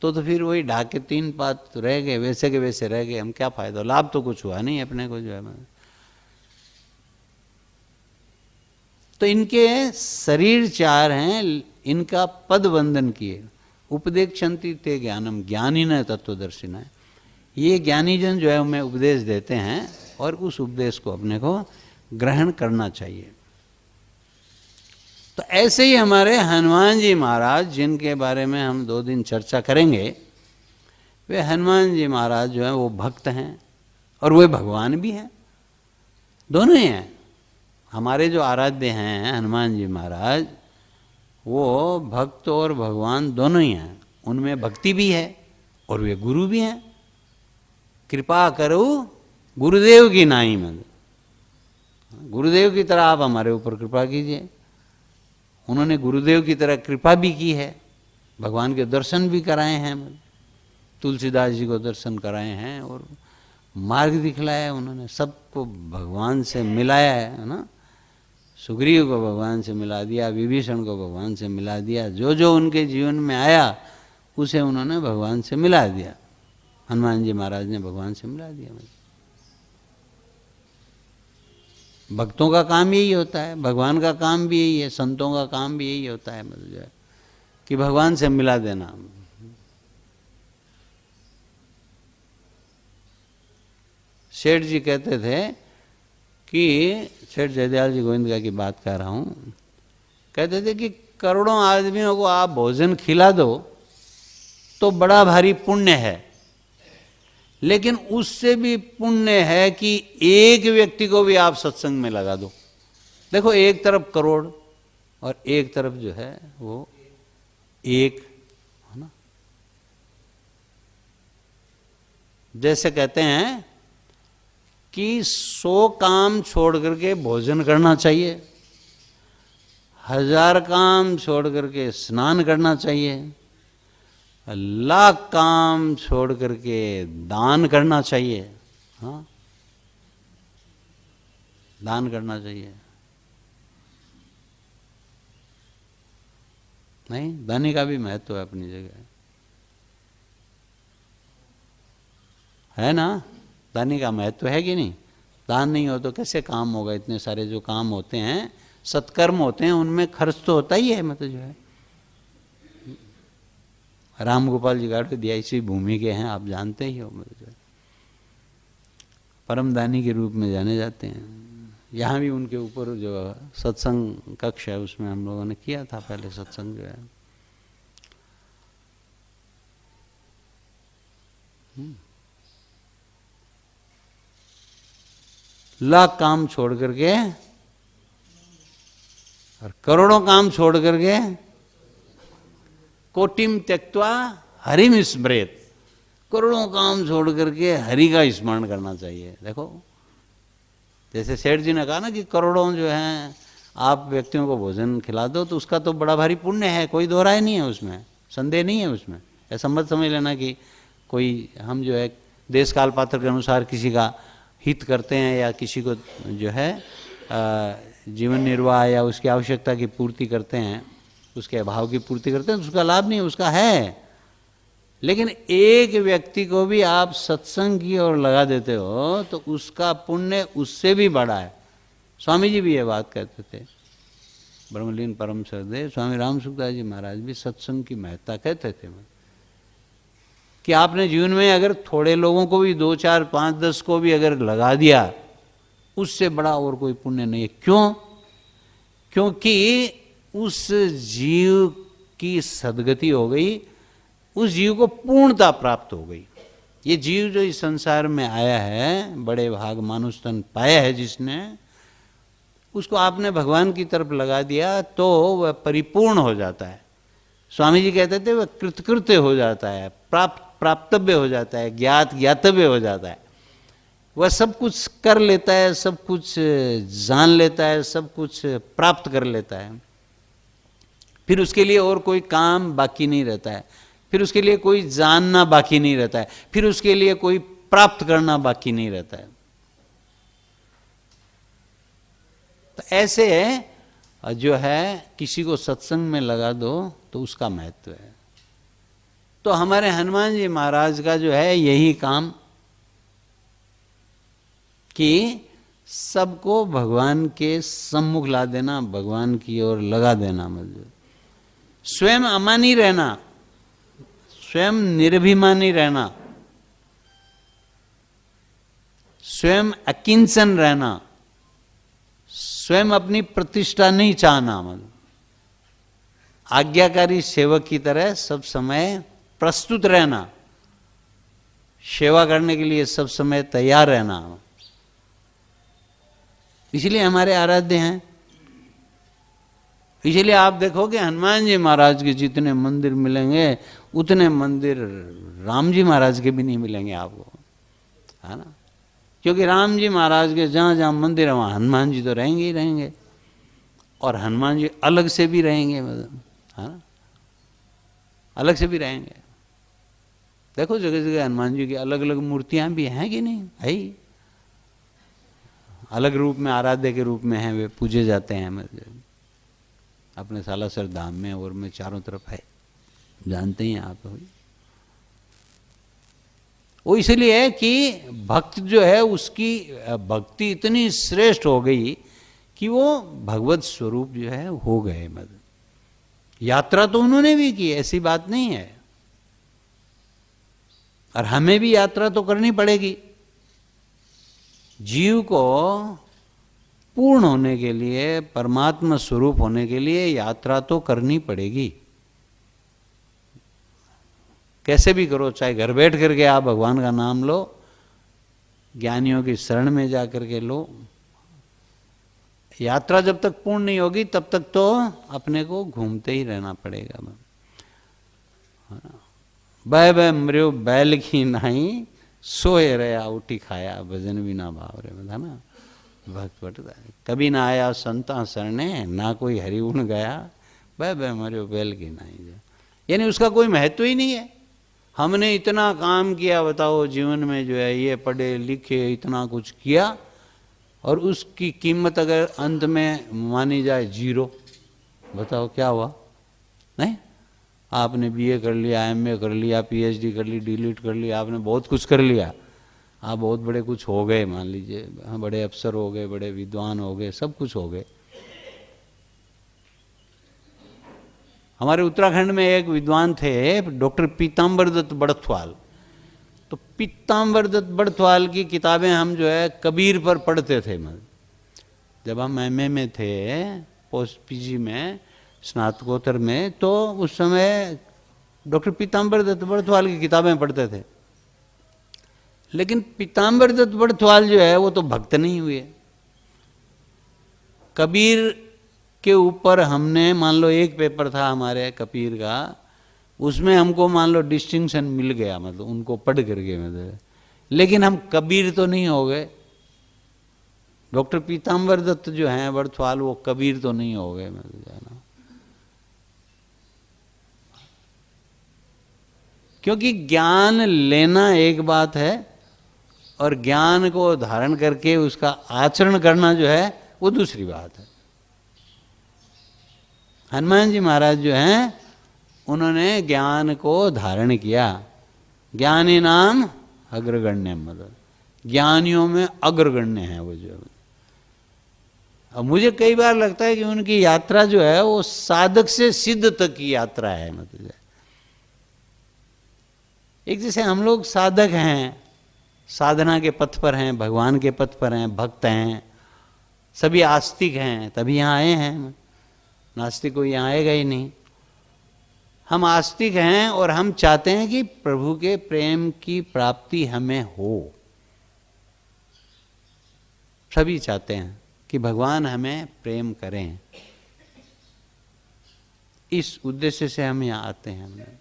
तो फिर वही ढाके तीन पात रह गए, वैसे के वैसे रह गए, हम क्या फायदा, लाभ तो कुछ हुआ नहीं अपने को जो है। तो इनके शरीर चार हैं, इनका पद वंदन किए, उपदेक्षन्ति ते ज्ञानम ज्ञानी न तत्वदर्शी न, ये ज्ञानी जन जो है हमें उपदेश देते हैं और उस उपदेश को अपने को ग्रहण करना चाहिए। तो ऐसे ही हमारे हनुमान जी महाराज, जिनके बारे में हम 2 दिन चर्चा करेंगे, वे हनुमान जी महाराज जो हैं वो भक्त हैं और वे भगवान भी हैं, दोनों ही हैं। हमारे जो आराध्य हैं हनुमान जी महाराज, वो भक्त और भगवान दोनों ही हैं। उनमें भक्ति भी है और वे गुरु भी हैं। कृपा करो गुरुदेव की नाई मत, गुरुदेव की तरह आप हमारे ऊपर कृपा कीजिए। उन्होंने गुरुदेव की तरह कृपा भी की है, भगवान के दर्शन भी कराए हैं, तुलसीदास जी को दर्शन कराए हैं और मार्ग दिखलाया है उन्होंने, सबको भगवान से मिलाया है ना। सुग्रीव को भगवान से मिला दिया, विभीषण को भगवान से मिला दिया, जो जो उनके जीवन में आया उसे उन्होंने भगवान से मिला दिया। हनुमान जी महाराज ने भगवान से मिला दिया। भक्तों का काम यही होता है, भगवान का काम भी यही है, संतों का काम भी यही होता है, मतलब जो है कि भगवान से मिला देना। सेठ जी कहते थे कि, सेठ जयदयाल जी गोविंद की बात कर रहा हूँ, कहते थे कि करोड़ों आदमियों को आप भोजन खिला दो तो बड़ा भारी पुण्य है, लेकिन उससे भी पुण्य है कि एक व्यक्ति को भी आप सत्संग में लगा दो। देखो, एक तरफ करोड़ और एक तरफ जो है वो एक, है ना। जैसे कहते हैं कि 100 काम छोड़ करके भोजन करना चाहिए, 1000 काम छोड़ करके स्नान करना चाहिए, 1,00,000 काम छोड़ करके दान करना चाहिए। हाँ, दान करना चाहिए। नहीं, दानी का भी महत्व है अपनी जगह, है ना। दानी का महत्व है कि नहीं? दान नहीं हो तो कैसे काम होगा? इतने सारे जो काम होते हैं, सत्कर्म होते हैं, उनमें खर्च तो होता ही है, मतलब जो है। राम गोपाल जी गाड़ दिया इसी भूमि के हैं, आप जानते ही हो, मतलब जो है परम दानी के रूप में जाने जाते हैं। यहाँ भी उनके ऊपर जो सत्संग कक्ष है उसमें हम लोगों ने किया था पहले सत्संग जो है। लाख काम छोड़ करके और करोड़ों काम छोड़ करके, कोटिम त्यक्त्वा हरिम स्मरेत, करोड़ों काम छोड़ करके हरि का स्मरण करना चाहिए। देखो, जैसे सेठ जी ने कहा ना कि करोड़ों जो हैं आप व्यक्तियों को भोजन खिला दो तो उसका तो बड़ा भारी पुण्य है, कोई दो राय नहीं है उसमें, संदेह नहीं है उसमें। ऐसा मत समझ लेना कि कोई हम जो है देश काल पात्र के अनुसार किसी का हित करते हैं या किसी को जो है जीवन निर्वाह या उसकी आवश्यकता की पूर्ति करते हैं, उसके अभाव की पूर्ति करते हैं, तो उसका लाभ नहीं, उसका है। लेकिन एक व्यक्ति को भी आप सत्संग की ओर लगा देते हो तो उसका पुण्य उससे भी बड़ा है। स्वामी जी भी ये बात कहते थे, ब्रह्मलीन परम श्रद्धेय स्वामी राम सुखदास जी महाराज भी सत्संग की महत्ता कहते थे कि आपने जीवन में अगर थोड़े लोगों को भी 2, 4, 5, 10 को भी अगर लगा दिया, उससे बड़ा और कोई पुण्य नहीं है। क्यों? क्योंकि उस जीव की सद्गति हो गई, उस जीव को पूर्णता प्राप्त हो गई। ये जीव जो इस संसार में आया है, बड़े भाग मानुष तन पाया है जिसने, उसको आपने भगवान की तरफ लगा दिया तो वह परिपूर्ण हो जाता है। स्वामी जी कहते थे वह कृतकृत्य हो जाता है, प्राप्तव्य हो जाता है, ज्ञातव्य हो जाता है। वह सब कुछ कर लेता है, सब कुछ जान लेता है, सब कुछ प्राप्त कर लेता है। फिर उसके लिए और कोई काम बाकी नहीं रहता है, फिर उसके लिए कोई जानना बाकी नहीं रहता है, फिर उसके लिए कोई प्राप्त करना बाकी नहीं रहता है। तो ऐसे जो है किसी को सत्संग में लगा दो तो उसका महत्व है। तो हमारे हनुमान जी महाराज का जो है यही काम कि सबको भगवान के सम्मुख ला देना, भगवान की ओर लगा देना, मतलब स्वयं अमानी रहना, स्वयं निर्भिमानी रहना, स्वयं अकिंचन रहना, स्वयं अपनी प्रतिष्ठा नहीं चाहना, मतलब आज्ञाकारी सेवक की तरह सब समय प्रस्तुत रहना, सेवा करने के लिए सब समय तैयार रहना। इसलिए हमारे आराध्य हैं। इसलिए आप देखोगे हनुमान जी महाराज के जितने मंदिर मिलेंगे उतने मंदिर राम जी महाराज के भी नहीं मिलेंगे आपको, है ना। क्योंकि राम जी महाराज के जहाँ जहाँ मंदिर है वहाँ हनुमान जी तो रहेंगे ही रहेंगे, और हनुमान जी अलग से भी रहेंगे, मतलब, है ना, अलग से भी रहेंगे। देखो जगह जगह हनुमान जी की अलग अलग मूर्तियाँ भी हैं कि नहीं, है ही, अलग रूप में, आराध्य के रूप में हैं, वे पूजे जाते हैं अपने सालासर धाम में और में चारों तरफ है, जानते ही आप। वो इसलिए है कि भक्त जो है उसकी भक्ति इतनी श्रेष्ठ हो गई कि वो भगवत स्वरूप जो है हो गए। मतलब यात्रा तो उन्होंने भी की, ऐसी बात नहीं है, और हमें भी यात्रा तो करनी पड़ेगी। जीव को पूर्ण होने के लिए, परमात्मा स्वरूप होने के लिए यात्रा तो करनी पड़ेगी। कैसे भी करो, चाहे घर बैठ करके आप भगवान का नाम लो, ज्ञानियों की शरण में जा करके लो, यात्रा जब तक पूर्ण नहीं होगी तब तक तो अपने को घूमते ही रहना पड़ेगा। बह बह मरियो बैल की नाही, सोए रहा उठी खाया, भजन भी ना भाव रे, है ना। भक्त बटता कभी ना आया संता शरणे, ना कोई हरिगुण गया, बह बह मरियो बैल की नाही, यानी उसका कोई महत्व ही नहीं है। हमने इतना काम किया, बताओ जीवन में जो है, ये पढ़े लिखे इतना कुछ किया, और उसकी कीमत अगर अंत में मानी जाए जीरो, बताओ क्या हुआ। नहीं, आपने बीए कर लिया, एमए कर लिया, पीएचडी कर ली, डीलिट कर लिया, आपने बहुत कुछ कर लिया, आप बहुत बड़े कुछ हो गए, मान लीजिए, हाँ, बड़े अफसर हो गए, बड़े विद्वान हो गए, सब कुछ हो गए। हमारे उत्तराखंड में एक विद्वान थे डॉक्टर पीताम्बर दत्त बड़थवाल। तो पीताम्बर दत्त बड़थवाल की किताबें हम जो है कबीर पर पढ़ते थे। मतलब जब हम एमए में थे, पोस्ट पीजी में, स्नातकोत्तर में, तो उस समय डॉक्टर पीताम्बर दत्त बड़थवाल की किताबें पढ़ते थे। लेकिन पीताम्बर दत्त बड़थवाल जो है वो तो भक्त नहीं हुए। कबीर के ऊपर हमने, मान लो एक पेपर था हमारे कबीर का, उसमें हमको मान लो डिस्टिंक्शन मिल गया, मतलब उनको पढ़ करके, मतलब, लेकिन हम कबीर तो नहीं हो गए। डॉक्टर पीताम्बर दत्त जो हैं बड़थवाल, वो कबीर तो नहीं हो गए, मतलब, है ना। क्योंकि ज्ञान लेना एक बात है, और ज्ञान को धारण करके उसका आचरण करना जो है वो दूसरी बात है। हनुमान जी महाराज जो हैं उन्होंने ज्ञान को धारण किया। ज्ञानी नाम अग्रगण्य, मतलब ज्ञानियों में अग्रगण्य है वो जो। अब मुझे कई बार लगता है कि उनकी यात्रा जो है वो साधक से सिद्ध तक की यात्रा है। मतलब एक जैसे हम लोग साधक हैं, साधना के पथ पर हैं, भगवान के पथ पर हैं, भक्त हैं, सभी आस्तिक हैं, तभी यहाँ आए हैं, नास्तिक कोई यहाँ आएगा ही नहीं। हम आस्तिक हैं और हम चाहते हैं कि प्रभु के प्रेम की प्राप्ति हमें हो। सभी चाहते हैं कि भगवान हमें प्रेम करें, इस उद्देश्य से हम यहाँ आते हैं।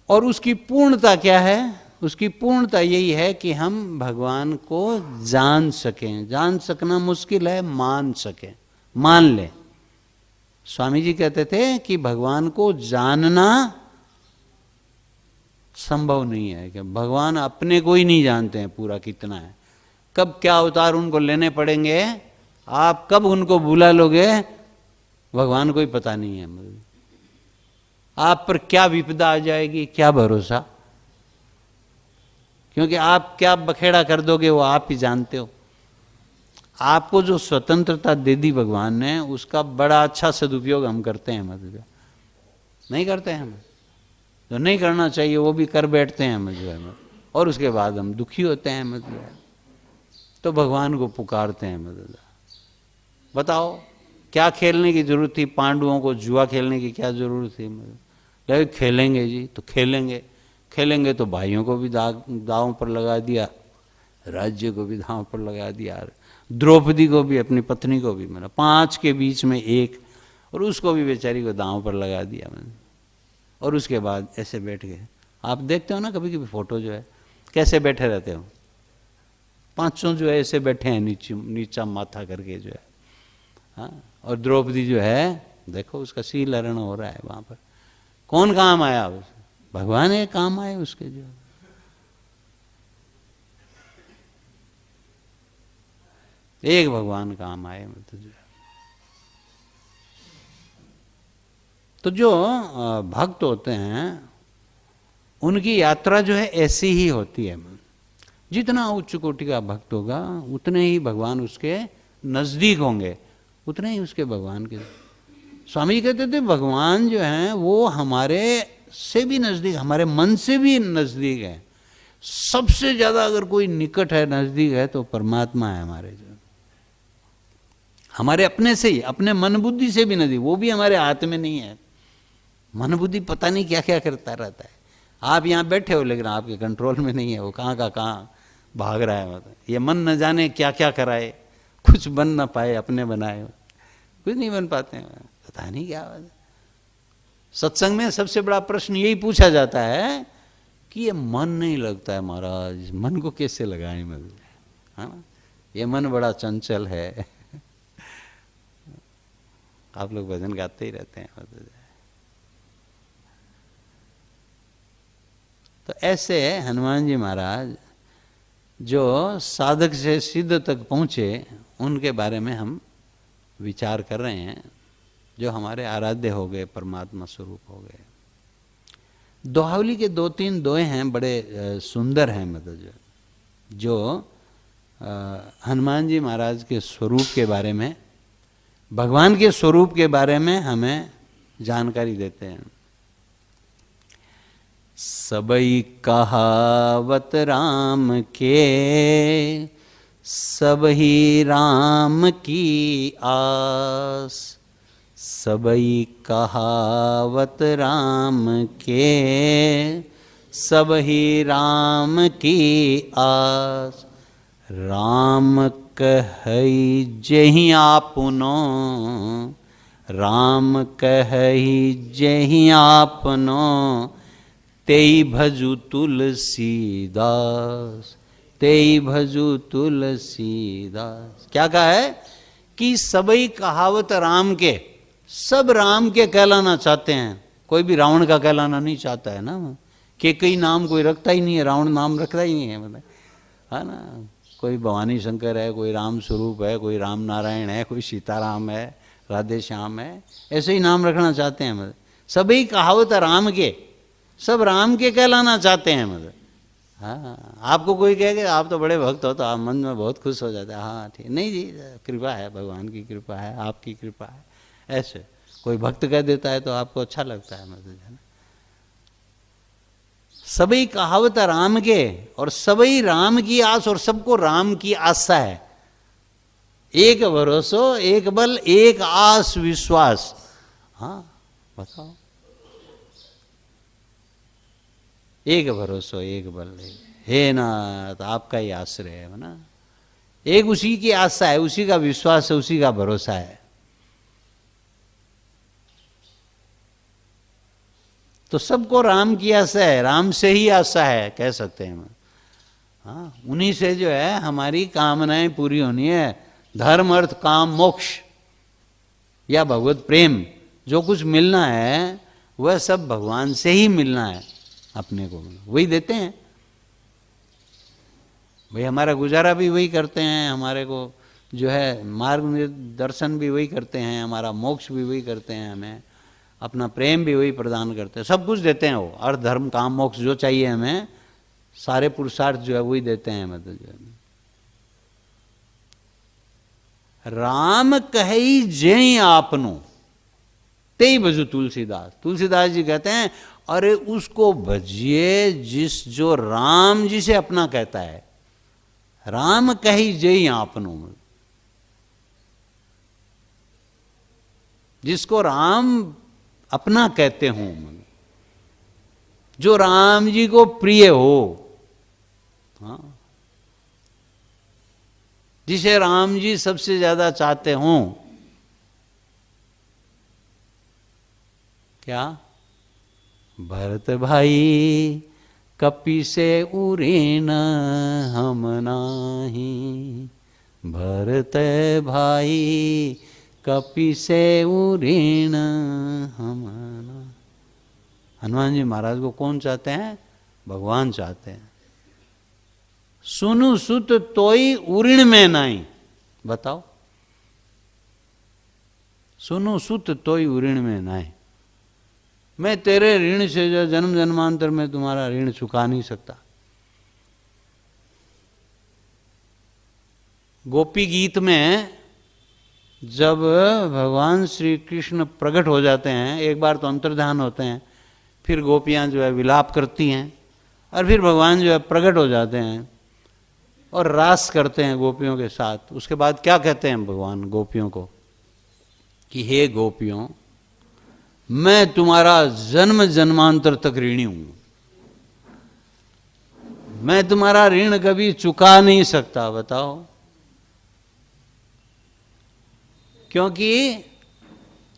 और उसकी पूर्णता क्या है? उसकी पूर्णता यही है कि हम भगवान को जान सकें। जान सकना मुश्किल है, मान सकें, मान लें। स्वामी जी कहते थे कि भगवान को जानना संभव नहीं है, कि भगवान अपने को ही नहीं जानते हैं पूरा कितना है, कब क्या अवतार उनको लेने पड़ेंगे, आप कब उनको बुला लोगे, भगवान को ही पता नहीं है। आप पर क्या विपदा आ जाएगी, क्या भरोसा, क्योंकि आप क्या बखेड़ा कर दोगे वो आप ही जानते हो। आपको जो स्वतंत्रता दे दी भगवान ने, उसका बड़ा अच्छा सदुपयोग हम करते हैं, मतलब नहीं करते हैं हम। जो नहीं करना चाहिए वो भी कर बैठते हैं, मतलब, और उसके बाद हम दुखी होते हैं, मतलब। तो भगवान को पुकारते हैं, मतलब बताओ क्या खेलने की जरूरत थी, पांडवों को जुआ खेलने की क्या जरूरत थी, मतलब खेलेंगे जी तो खेलेंगे, खेलेंगे तो भाइयों को भी दांव पर लगा दिया, राज्य को भी दांव पर लगा दिया, द्रौपदी को भी, अपनी पत्नी को भी, मैंने 5 के बीच में 1, और उसको भी बेचारी को दांव पर लगा दिया मैंने। और उसके बाद ऐसे बैठ गए। आप देखते हो ना कभी कभी फोटो जो है, कैसे बैठे रहते हो, 500 जो है ऐसे बैठे हैं नीचा माथा करके जो है। हाँ, और द्रौपदी जो है देखो उसका शील हरण हो रहा है वहां पर। कौन काम आया? भगवान एक काम आए उसके जो। एक भगवान काम आए मतलब जो। तो जो भक्त होते हैं उनकी यात्रा जो है ऐसी ही होती है। जितना उच्च कोटि का भक्त होगा उतने ही भगवान उसके नजदीक होंगे, उतने ही उसके भगवान के। स्वामी जी कहते थे भगवान जो हैं वो हमारे से भी नजदीक, हमारे मन से भी नजदीक है। सबसे ज्यादा अगर कोई निकट है, नजदीक है, तो परमात्मा है हमारे जो, हमारे अपने से ही, अपने मन बुद्धि से भी नजदीक। वो भी हमारे हाथ में नहीं है। मन बुद्धि पता नहीं क्या क्या करता रहता है। आप यहाँ बैठे हो लेकिन आपके कंट्रोल में नहीं है, वो कहाँ का कहाँ भाग रहा है। मतलब ये मन न जाने क्या क्या कराए, कुछ बन ना पाए, अपने बनाए कुछ नहीं बन पाते हैं, पता नहीं क्या बात है। सत्संग में सबसे बड़ा प्रश्न यही पूछा जाता है कि ये मन नहीं लगता है महाराज, मन को कैसे लगाएं? मतलब है ना, ये मन बड़ा चंचल है। आप लोग भजन गाते ही रहते हैं। मतलब तो ऐसे हनुमान जी महाराज जो साधक से सिद्ध तक पहुँचे, उनके बारे में हम विचार कर रहे हैं, जो हमारे आराध्य हो गए, परमात्मा स्वरूप हो गए। दोहावली के 2-3 दोहे हैं, बड़े सुंदर हैं। मतलब जो हनुमान जी महाराज के स्वरूप के बारे में, भगवान के स्वरूप के बारे में हमें जानकारी देते हैं। सबई कहावत राम के, सबही राम की आस। सबई कहावत राम के, सबही राम की आस। राम कहई जेहि आपनो, राम कहई जेहि आपनो, तेई भजु तुलसीदास। तेई भजु तुलसीदास। क्या कहा है कि सबई कहावत राम के, सब राम के कहलाना चाहते हैं। कोई भी रावण का कहलाना नहीं चाहता है ना, कि कई नाम कोई रखता ही नहीं है, रावण नाम रखता ही नहीं है। मतलब है ना, कोई भवानी शंकर है, कोई राम स्वरूप है, कोई राम नारायण है, कोई सीताराम है, राधे श्याम है, ऐसे ही नाम रखना चाहते हैं। मतलब सबई कहावत राम के, सब राम के कहलाना चाहते हैं। मतलब हाँ, आपको कोई कहे कि आप तो बड़े भक्त हो, तो आप मन में बहुत खुश हो जाते हैं। हाँ ठीक, नहीं जी, कृपा है, भगवान की कृपा है, आपकी कृपा है। ऐसे कोई भक्त कह देता है तो आपको अच्छा लगता है। मतलब है ना, सबई कहावत राम के, और सबई राम की आस, और सबको राम की आशा है। एक भरोसो, एक बल, एक आस विश्वास। हाँ बताओ, एक भरोसा, एक बल, हे नाथ आपका ही आश्रय है ना। एक उसी की आशा है, उसी का विश्वास है, उसी का भरोसा है। तो सबको राम की आशा है, राम से ही आशा है कह सकते हैं। हाँ, उन्हीं से जो है हमारी कामनाएं पूरी होनी है। धर्म अर्थ काम मोक्ष या भगवत प्रेम, जो कुछ मिलना है वह सब भगवान से ही मिलना है। अपने को वही देते हैं भाई, हमारा गुजारा भी वही करते हैं, हमारे को जो है मार्ग दर्शन भी वही करते हैं, हमारा मोक्ष भी वही करते हैं, हमें अपना प्रेम भी वही प्रदान करते हैं, सब कुछ देते हैं वो। अर्थ धर्म काम मोक्ष जो चाहिए हमें, सारे पुरुषार्थ जो है वही देते हैं। मतलब जो है राम कही जय आपनो, तेई भजु तुलसीदास। तुलसीदास जी कहते हैं अरे उसको भजिए जिस, जो राम जी से अपना कहता है। राम कही जय आपनो, जिसको राम अपना कहते हो, जो राम जी को प्रिय हो। हाँ, जिसे राम जी सबसे ज्यादा चाहते हों। क्या? भरत भाई कपि से उरेन हम नाही, भरत भाई कपि से उरेन हम नाही। हनुमान जी महाराज को कौन चाहते हैं? भगवान चाहते हैं। सुनु सुत तोई उऋण में नाई। बताओ, सुनु सुत तोई उऋण में नाई। मैं तेरे ऋण से जो जन्म जन्मांतर में तुम्हारा ऋण चुका नहीं सकता। गोपी गीत में जब भगवान श्री कृष्ण प्रकट हो जाते हैं, एक बार तो अंतर्धान होते हैं, फिर गोपियां जो है विलाप करती हैं, और फिर भगवान जो है प्रकट हो जाते हैं और रास करते हैं गोपियों के साथ। उसके बाद क्या कहते हैं भगवान गोपियों को कि हे गोपियों, मैं तुम्हारा जन्म जन्मांतर तक ऋणी हूं, मैं तुम्हारा ऋण कभी चुका नहीं सकता। बताओ, क्योंकि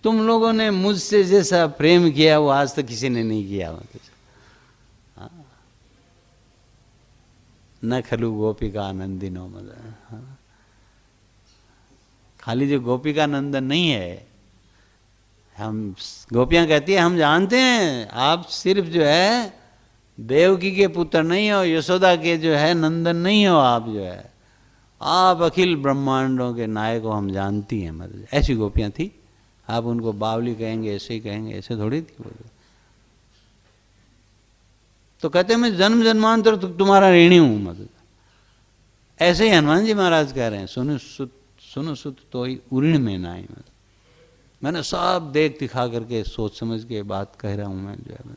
तुम लोगों ने मुझसे जैसा प्रेम किया वो आज तक किसी ने नहीं किया। न खलु गोपिका नंदिनो मद। खाली जो गोपिका नंदन नहीं है, हम गोपियां कहती है हम जानते हैं आप सिर्फ जो है देवकी के पुत्र नहीं हो, यशोदा के जो है नंदन नहीं हो, आप जो है आप अखिल ब्रह्मांडों के नायक हो, हम जानती हैं। मतलब ऐसी गोपियां थी। आप उनको बावली कहेंगे, ऐसे ही कहेंगे, ऐसे थोड़ी थी वो। तो कहते हैं मैं जन्म जन्मांतर तो तुम्हारा ऋणी हूं। मतलब ऐसे ही हनुमान जी महाराज कह रहे हैं, सुनो सुत तो ही उऋण में नाई। मतलब मैंने सब देख दिखा करके सोच समझ के बात कह रहा हूं मैं जो है।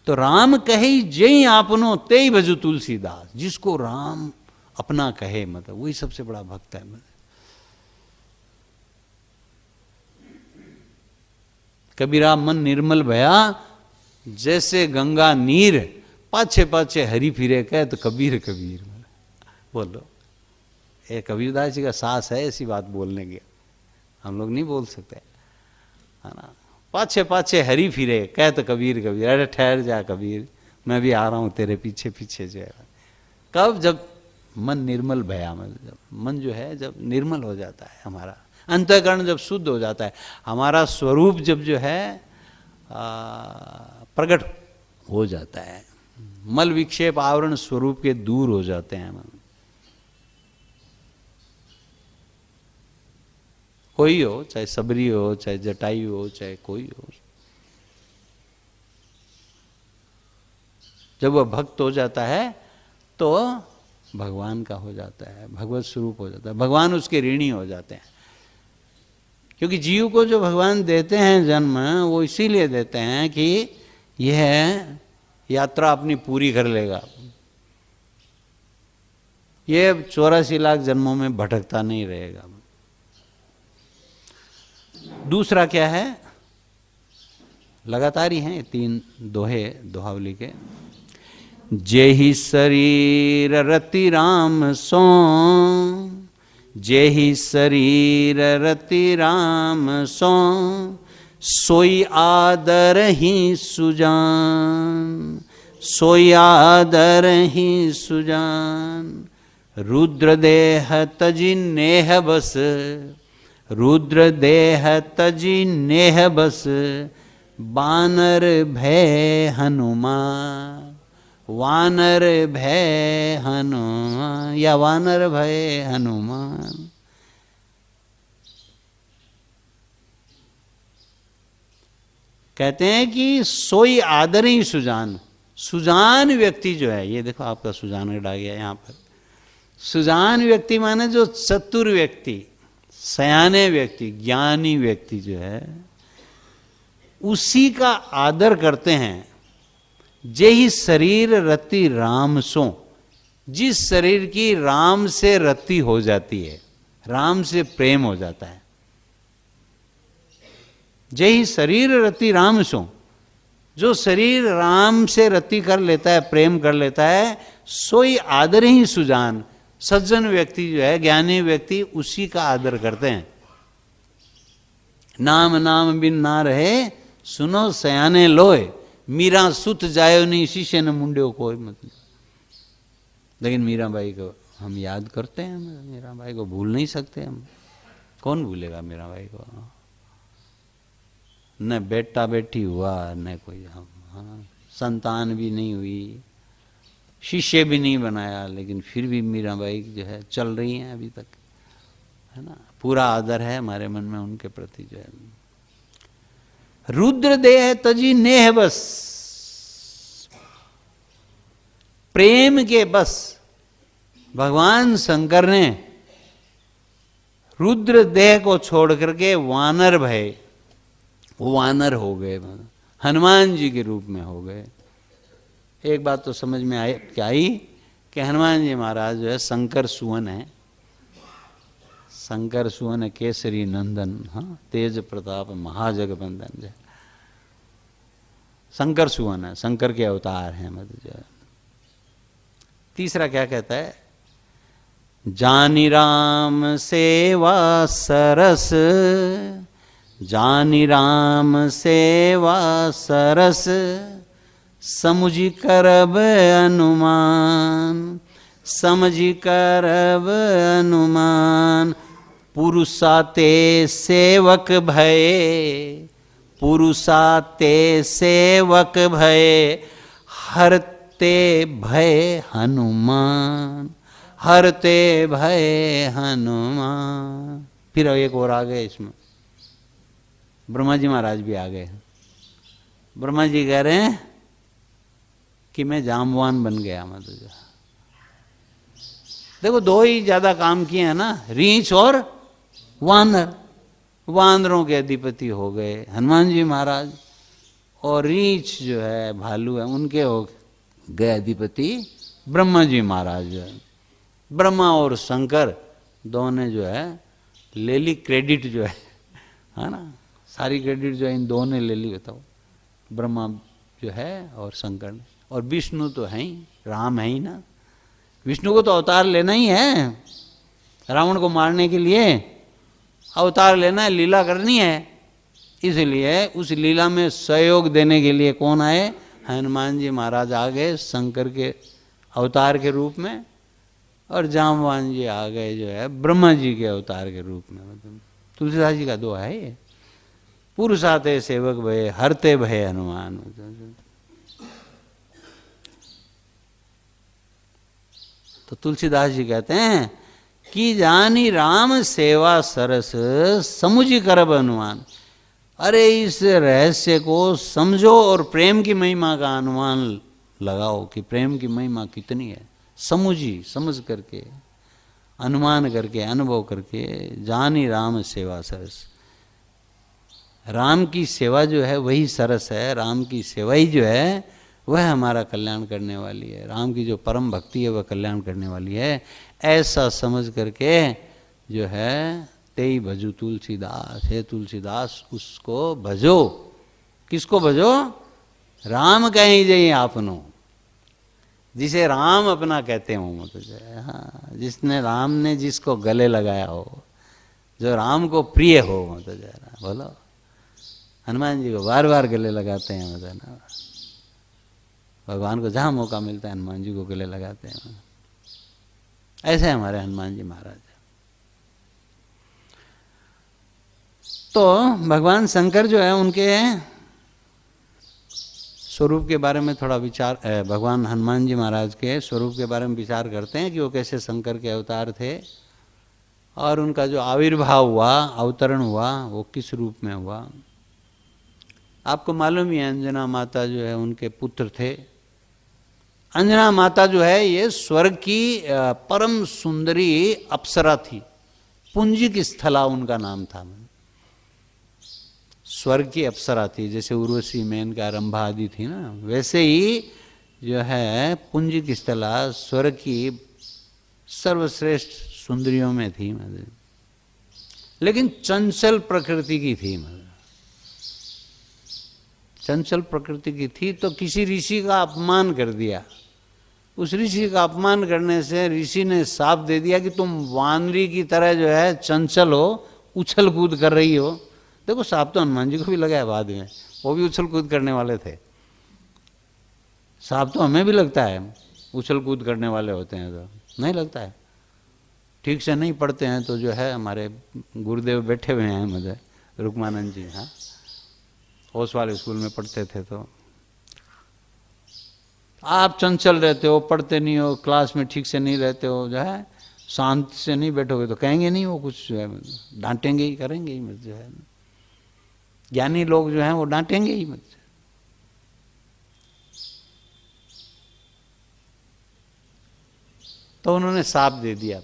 तो राम कहे जय आपनो ते भजु तुलसीदास। जिसको राम अपना कहे मतलब वही सबसे बड़ा भक्त है। मतलब कबीरा मन निर्मल भया जैसे गंगा नीर, पाछे पाछे हरी फिरे कहे तो कबीर कबीर। बोलो, ये कबीरदास जी का सास है ऐसी बात बोलने की, हम लोग नहीं बोल सकते, है ना। पाछे पाछे हरी फिरे कह तो कबीर कबीर। अरे ठहर जा कबीर, मैं भी आ रहा हूं तेरे पीछे पीछे जो है। कब? जब मन निर्मल भया, जब मन जो है जब निर्मल हो जाता है, हमारा अंतःकरण जब शुद्ध हो जाता है, हमारा स्वरूप जब जो है प्रकट हो जाता है, मल विक्षेप आवरण स्वरूप के दूर हो जाते हैं। कोई हो, चाहे सबरी हो, चाहे जटाई हो, चाहे कोई हो, जब वह भक्त हो जाता है तो भगवान का हो जाता है, भगवत स्वरूप हो जाता है, भगवान उसके ऋणी हो जाते हैं। क्योंकि जीव को जो भगवान देते हैं जन्म, वो इसीलिए देते हैं कि यह यात्रा अपनी पूरी कर लेगा, ये 84 लाख जन्मों में भटकता नहीं रहेगा। दूसरा क्या है? लगातार ही हैं 3 दोहे दोहावली के। जेहि शरीर रति राम सो, जेहि शरीर रति राम सो, सोई आदर ही सुजान, सोई आदर ही सुजान। रुद्र देह तजि नेह बस, रुद्र देह तजि नेह बस, वानर भय हनुमान, वानर भय हनुमान, या वानर भय हनुमान। कहते हैं कि सोई आदरी सुजान। सुजान व्यक्ति जो है, ये देखो आपका सुजान आ गया यहाँ पर। सुजान व्यक्ति माने जो चतुर व्यक्ति, सयाने व्यक्ति, ज्ञानी व्यक्ति जो है, उसी का आदर करते हैं। जेहि शरीर रति राम सो, जिस शरीर की राम से रति हो जाती है, राम से प्रेम हो जाता है। जेहि शरीर रति राम सो, जो शरीर राम से रति कर लेता है, प्रेम कर लेता है, सोई आदर ही सुजान। सज्जन व्यक्ति जो है, ज्ञानी व्यक्ति, उसी का आदर करते हैं। नाम नाम बिन ना रहे, सुनो सयाने लोय, मीरा सुत जायो नहीं, शिष्य न मुंड्यो कोई। मतलब लेकिन मीराबाई को हम याद करते हैं, मीराबाई को भूल नहीं सकते हम। कौन भूलेगा मीराबाई को? न बेटा बेटी हुआ, न कोई हम, हाँ, संतान भी नहीं हुई, शिष्य भी नहीं बनाया, लेकिन फिर भी मीराबाई जो है चल रही हैं अभी तक, है ना। पूरा आदर है हमारे मन में उनके प्रति जो है। रुद्र देह तजी नेह बस, प्रेम के बस भगवान शंकर ने रुद्र देह को छोड़ करके वानर भय, वो वानर हो गए, हनुमान जी के रूप में हो गए। एक बात तो समझ में आई, क्या आई कि हनुमान जी महाराज जो है शंकर सुवन है, शंकर सुवन केसरी नंदन, हाँ, तेज प्रताप महाजगबंदन जो शंकर सुवन है, शंकर के अवतार हैं। मतलब जो है तीसरा क्या कहता है, जानी राम सेवा सरस, जानी राम सेवा सरस, समुझी करब अनुमान, समझी करब अनुमान, पुरुषाते सेवक भये, पुरुषाते सेवक भये, हरते भय हनुमान, हरते भय हनुमान। फिर एक और आ गए इसमें, ब्रह्मा जी महाराज भी आ गए। ब्रह्मा जी कह रहे हैं कि मैं जामवान बन गया। मतलब देखो, दो ही ज्यादा काम किए हैं ना, रीछ और वानर। वानरों के अधिपति हो गए हनुमान जी महाराज, और रीछ जो है, भालू है, उनके हो गए अधिपति ब्रह्मा जी महाराज जो है। ब्रह्मा और शंकर दोनों जो है ले ली क्रेडिट जो है ना, सारी क्रेडिट जो है इन दोनों ने ले ली। बताओ, ब्रह्मा जो है और शंकर ने, और विष्णु तो है ही, राम है ही ना। विष्णु को तो अवतार लेना ही है, रावण को मारने के लिए अवतार लेना है, लीला करनी है। इसलिए उस लीला में सहयोग देने के लिए कौन आए? हनुमान जी महाराज आ गए शंकर के अवतार के रूप में, और जामवान जी आ गए जो है ब्रह्मा जी के अवतार के रूप में। मतलब तुलसीदास जी का दोहा है ये, पुरुषाते सेवक भय, हरते भय हनुमान। तो तुलसीदास जी कहते हैं कि जानी राम सेवा सरस, समुझी करब अनुमान। अरे इस रहस्य को समझो और प्रेम की महिमा का अनुमान लगाओ कि प्रेम की महिमा कितनी है। समुझी, समझ करके, अनुमान करके, अनुभव करके, जानी राम सेवा सरस। राम की सेवा जो है वही सरस है, राम की सेवा ही जो है वह हमारा कल्याण करने वाली है। राम की जो परम भक्ति है वह कल्याण करने वाली है। ऐसा समझ करके जो है तेई भजू तुलसीदास, हे तुलसीदास उसको भजो। किसको भजो? राम कहीं जाइए आपनो, जिसे राम अपना कहते हो। मतलब हाँ, जिसने राम ने जिसको गले लगाया हो, जो राम को प्रिय हो। मतलब बोलो, हनुमान जी को बार बार गले लगाते हैं। मतलब भगवान को जहाँ मौका मिलता है हनुमान जी को गले लगाते हैं। ऐसे हमारे हनुमान जी महाराज। तो भगवान शंकर जो है उनके स्वरूप के बारे में थोड़ा विचार, भगवान हनुमान जी महाराज के स्वरूप के बारे में विचार करते हैं कि वो कैसे शंकर के अवतार थे और उनका जो आविर्भाव हुआ, अवतरण हुआ, वो किस रूप में हुआ। आपको मालूम ही है, अंजना माता जो है उनके पुत्र थे। अंजना माता जो है ये स्वर्ग की परम सुंदरी अप्सरा थी। पुंजिक स्थला उनका नाम था। स्वर्ग की अप्सरा थी, जैसे उर्वशी, मेनका, रंभा आदि थी ना, वैसे ही जो है पुंजिक स्थला स्वर्ग की सर्वश्रेष्ठ सुंदरियों में थी। लेकिन चंचल प्रकृति की थी। चंचल प्रकृति की थी, तो किसी ऋषि का अपमान कर दिया। उस ऋषि का अपमान करने से ऋषि ने शाप दे दिया कि तुम वानरी की तरह जो है चंचल हो, उछल कूद कर रही हो। देखो शाप तो हनुमान जी को भी लगा है बाद में, वो भी उछल कूद करने वाले थे। शाप तो हमें भी लगता है, उछल कूद करने वाले होते हैं तो नहीं लगता है, ठीक से नहीं पढ़ते हैं तो जो है। हमारे गुरुदेव बैठे हुए हैं मदर रुक्मानंद जी, हाँ होश वाले स्कूल में पढ़ते थे। तो आप चंचल रहते हो, पढ़ते नहीं हो, क्लास में ठीक से नहीं रहते हो, जो है शांत से नहीं बैठोगे तो कहेंगे नहीं वो कुछ, जो है डांटेंगे ही, करेंगे ही मत, जो है ज्ञानी लोग जो हैं वो डांटेंगे ही मत। तो उन्होंने शाप दे दिया,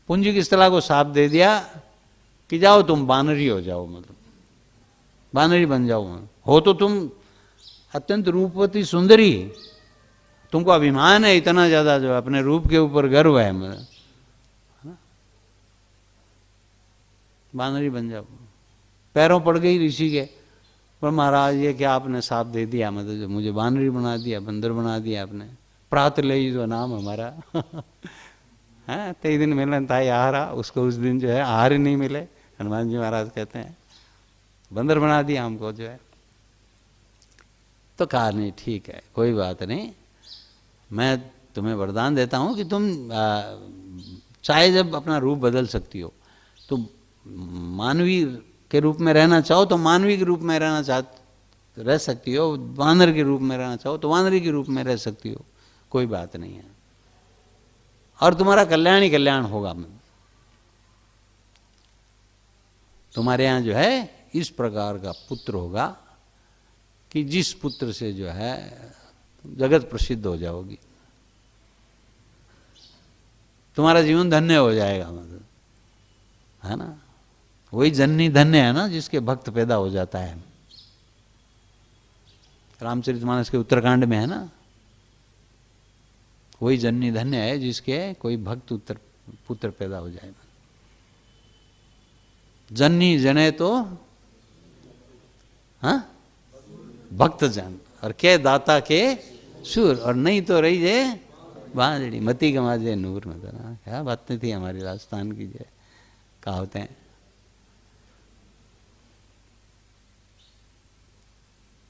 पुंजी की स्थला को शाप दे दिया कि जाओ तुम बानरी हो जाओ, मतलब बानरी बन जाओ। हो तो तुम अत्यंत रूपवती सुंदरी, तुमको अभिमान है इतना ज्यादा, जो अपने रूप के ऊपर गर्व है, मतलब बानरी बन जाओ। पैरों पड़ गई ऋषि के, पर महाराज ये क्या आपने शाप दे दिया, मतलब जो मुझे बानरी बना दिया, बंदर बना दिया आपने। प्रात ले जो नाम हमारा है, 23 दिन मिलन था आहारा, उसको उस दिन जो है आहार ही नहीं मिले। हनुमान जी महाराज कहते हैं बंदर बना दिया हमको, जो है। तो कहा नहीं ठीक है, कोई बात नहीं, मैं तुम्हें वरदान देता हूं कि तुम चाहे जब अपना रूप बदल सकती हो, तो मानवी के रूप में रहना चाहो तो मानवी के रूप में रह सकती हो, वानर के रूप में रहना चाहो तो वानरी के रूप में रह सकती हो, कोई बात नहीं है, और तुम्हारा कल्याण ही कल्याण होगा। तुम्हारे यहां जो है इस प्रकार का पुत्र होगा कि जिस पुत्र से जो है जगत प्रसिद्ध हो जाओगी, तुम्हारा जीवन धन्य हो जाएगा, मतलब है ना। वही जननी धन्य है ना जिसके भक्त पैदा हो जाता है। रामचरितमानस के उत्तरकांड में है ना, वही जननी धन्य है जिसके कोई भक्त पुत्र पैदा हो जाए। जननी जने तो हाँ भक्त जन, और के दाता के सुर, और नहीं तो रही जे बांधड़ी मती गमाजे नूर। मतलब क्या बातें थी हमारी राजस्थान की, जो कहावतें।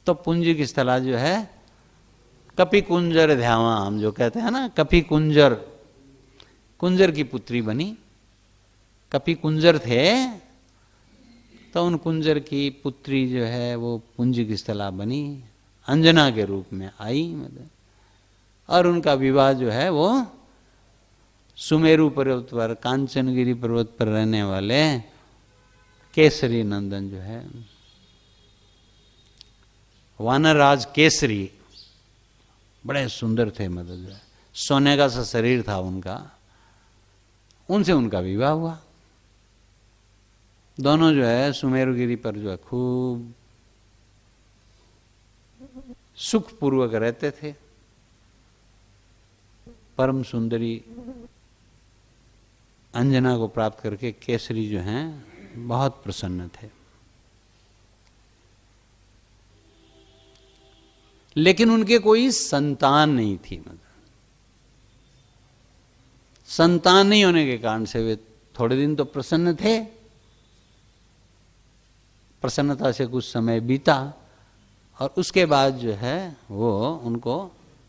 तो पुंजी की स्थला जो है कपि कुंजर ध्यावा, हम जो कहते हैं ना, कपि कुंजर, कुंजर की पुत्री बनी। कपि कुंजर थे, तो उन कुंजर की पुत्री जो है वो पुंजी की स्थला बनी, अंजना के रूप में आई, मतलब। और उनका विवाह जो है वो सुमेरु पर्वत पर, कांचनगिरी पर्वत पर रहने वाले केसरी नंदन जो है, वानरराज केसरी, बड़े सुंदर थे, मतलब जो है सोने का सा शरीर था उनका, उनसे उनका विवाह हुआ। दोनों जो है सुमेरुगिरी पर जो है खूब सुखपूर्वक रहते थे। परम सुंदरी अंजना को प्राप्त करके केसरी जो हैं बहुत प्रसन्न थे। लेकिन उनके कोई संतान नहीं थी, मतलब संतान नहीं होने के कारण से वे थोड़े दिन तो प्रसन्न थे, प्रसन्नता से कुछ समय बीता, और उसके बाद जो है वो उनको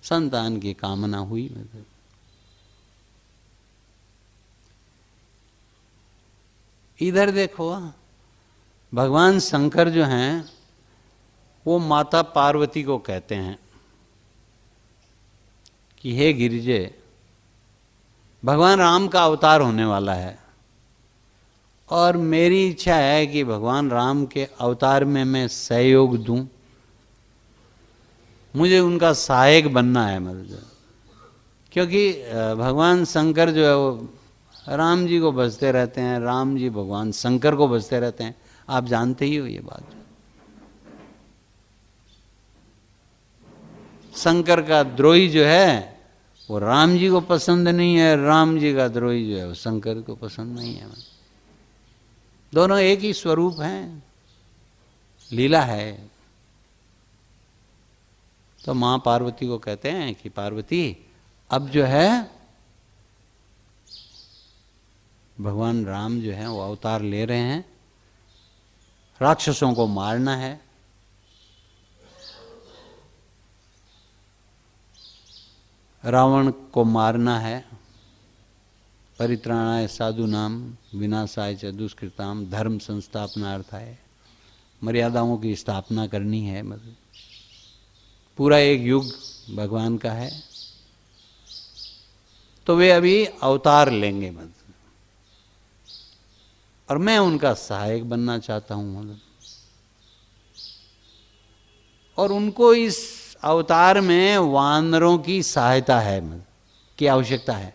संतान की कामना हुई। मतलब इधर देखो, भगवान शंकर जो हैं वो माता पार्वती को कहते हैं कि हे गिरिजे, भगवान राम का अवतार होने वाला है, और मेरी इच्छा है कि भगवान राम के अवतार में मैं सहयोग दूं, मुझे उनका सहायक बनना है। मतलब क्योंकि भगवान शंकर जो है वो राम जी को भजते रहते हैं, राम जी भगवान शंकर को भजते रहते हैं, आप जानते ही हो ये बात। शंकर का द्रोही जो है वो राम जी को पसंद नहीं है, राम जी का द्रोही जो है वो शंकर को पसंद नहीं है। दोनों एक ही स्वरूप हैं, लीला है। तो माँ पार्वती को कहते हैं कि पार्वती अब जो है भगवान राम जो है वो अवतार ले रहे हैं, राक्षसों को मारना है, रावण को मारना है, परित्राणाय साधूनाम विनाशाय च दुष्कृताम धर्म संस्थापनार्थाय, मर्यादाओं की स्थापना करनी है। मतलब पूरा एक युग भगवान का है, तो वे अभी अवतार लेंगे मतलब, और मैं उनका सहायक बनना चाहता हूं मतलब, और उनको इस अवतार में वानरों की सहायता है मतलब की आवश्यकता है,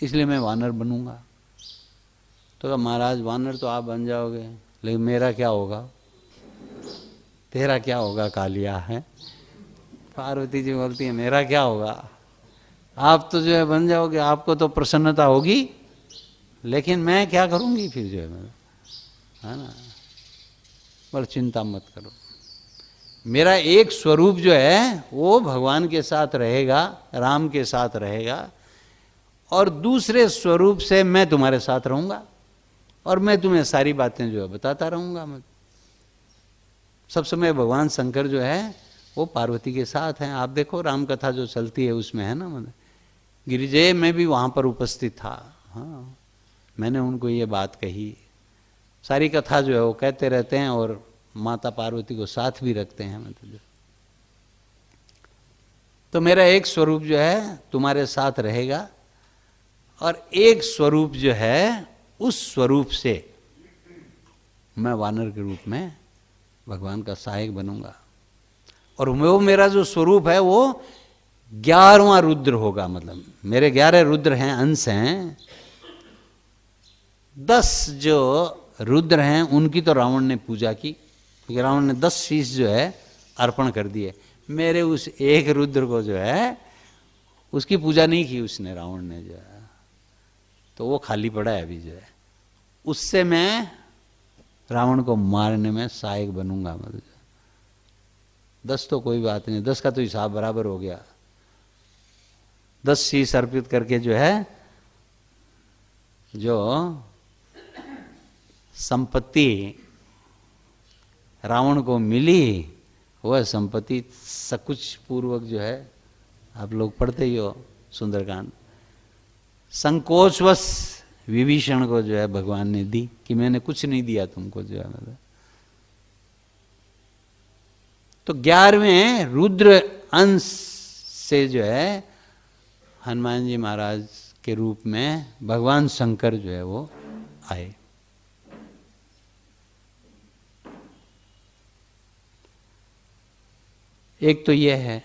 इसलिए मैं वानर बनूंगा। तो महाराज वानर तो आप बन जाओगे, लेकिन मेरा क्या होगा, तेरा क्या होगा कालिया है। पार्वती जी बोलती है मेरा क्या होगा, आप तो जो है बन जाओगे, आपको तो प्रसन्नता होगी, लेकिन मैं क्या करूंगी फिर जो है ना। पर चिंता मत करो, मेरा एक स्वरूप जो है वो भगवान के साथ रहेगा, राम के साथ रहेगा, और दूसरे स्वरूप से मैं तुम्हारे साथ रहूंगा, और मैं तुम्हें सारी बातें जो है बताता रहूंगा। मैं सब समय भगवान शंकर जो है वो पार्वती के साथ हैं। आप देखो राम कथा जो चलती है उसमें है ना, मतलब गिरिजय में भी वहां पर उपस्थित था। हाँ, मैंने उनको ये बात कही, सारी कथा जो है वो कहते रहते हैं, और माता पार्वती को साथ भी रखते हैं मतलब। तो मेरा एक स्वरूप जो है तुम्हारे साथ रहेगा, और एक स्वरूप जो है उस स्वरूप से मैं वानर के रूप में भगवान का सहायक बनूंगा, और वो मेरा जो स्वरूप है वो 11वां रुद्र होगा। मतलब मेरे 11 रुद्र हैं, अंश हैं। 10 जो रुद्र हैं उनकी तो रावण ने पूजा की, क्योंकि रावण ने 10 शीश जो है अर्पण कर दिए। मेरे उस एक रुद्र को जो है उसकी पूजा नहीं की उसने, रावण ने जो है, तो वो खाली पड़ा है अभी जो है। उससे मैं रावण को मारने में सहायक बनूंगा। मतलब 10 तो कोई बात नहीं, 10 का तो हिसाब बराबर हो गया। 10 शीश अर्पित करके जो है, जो संपत्ति रावण को मिली, वह संपत्ति सकुच पूर्वक जो है, आप लोग पढ़ते ही हो सुंदरकांड, संकोचवश विभीषण को जो है भगवान ने दी, कि मैंने कुछ नहीं दिया तुमको जो है मतलब। तो 11वें रुद्र अंश से जो है हनुमान जी महाराज के रूप में भगवान शंकर जो है वो आए। एक तो यह है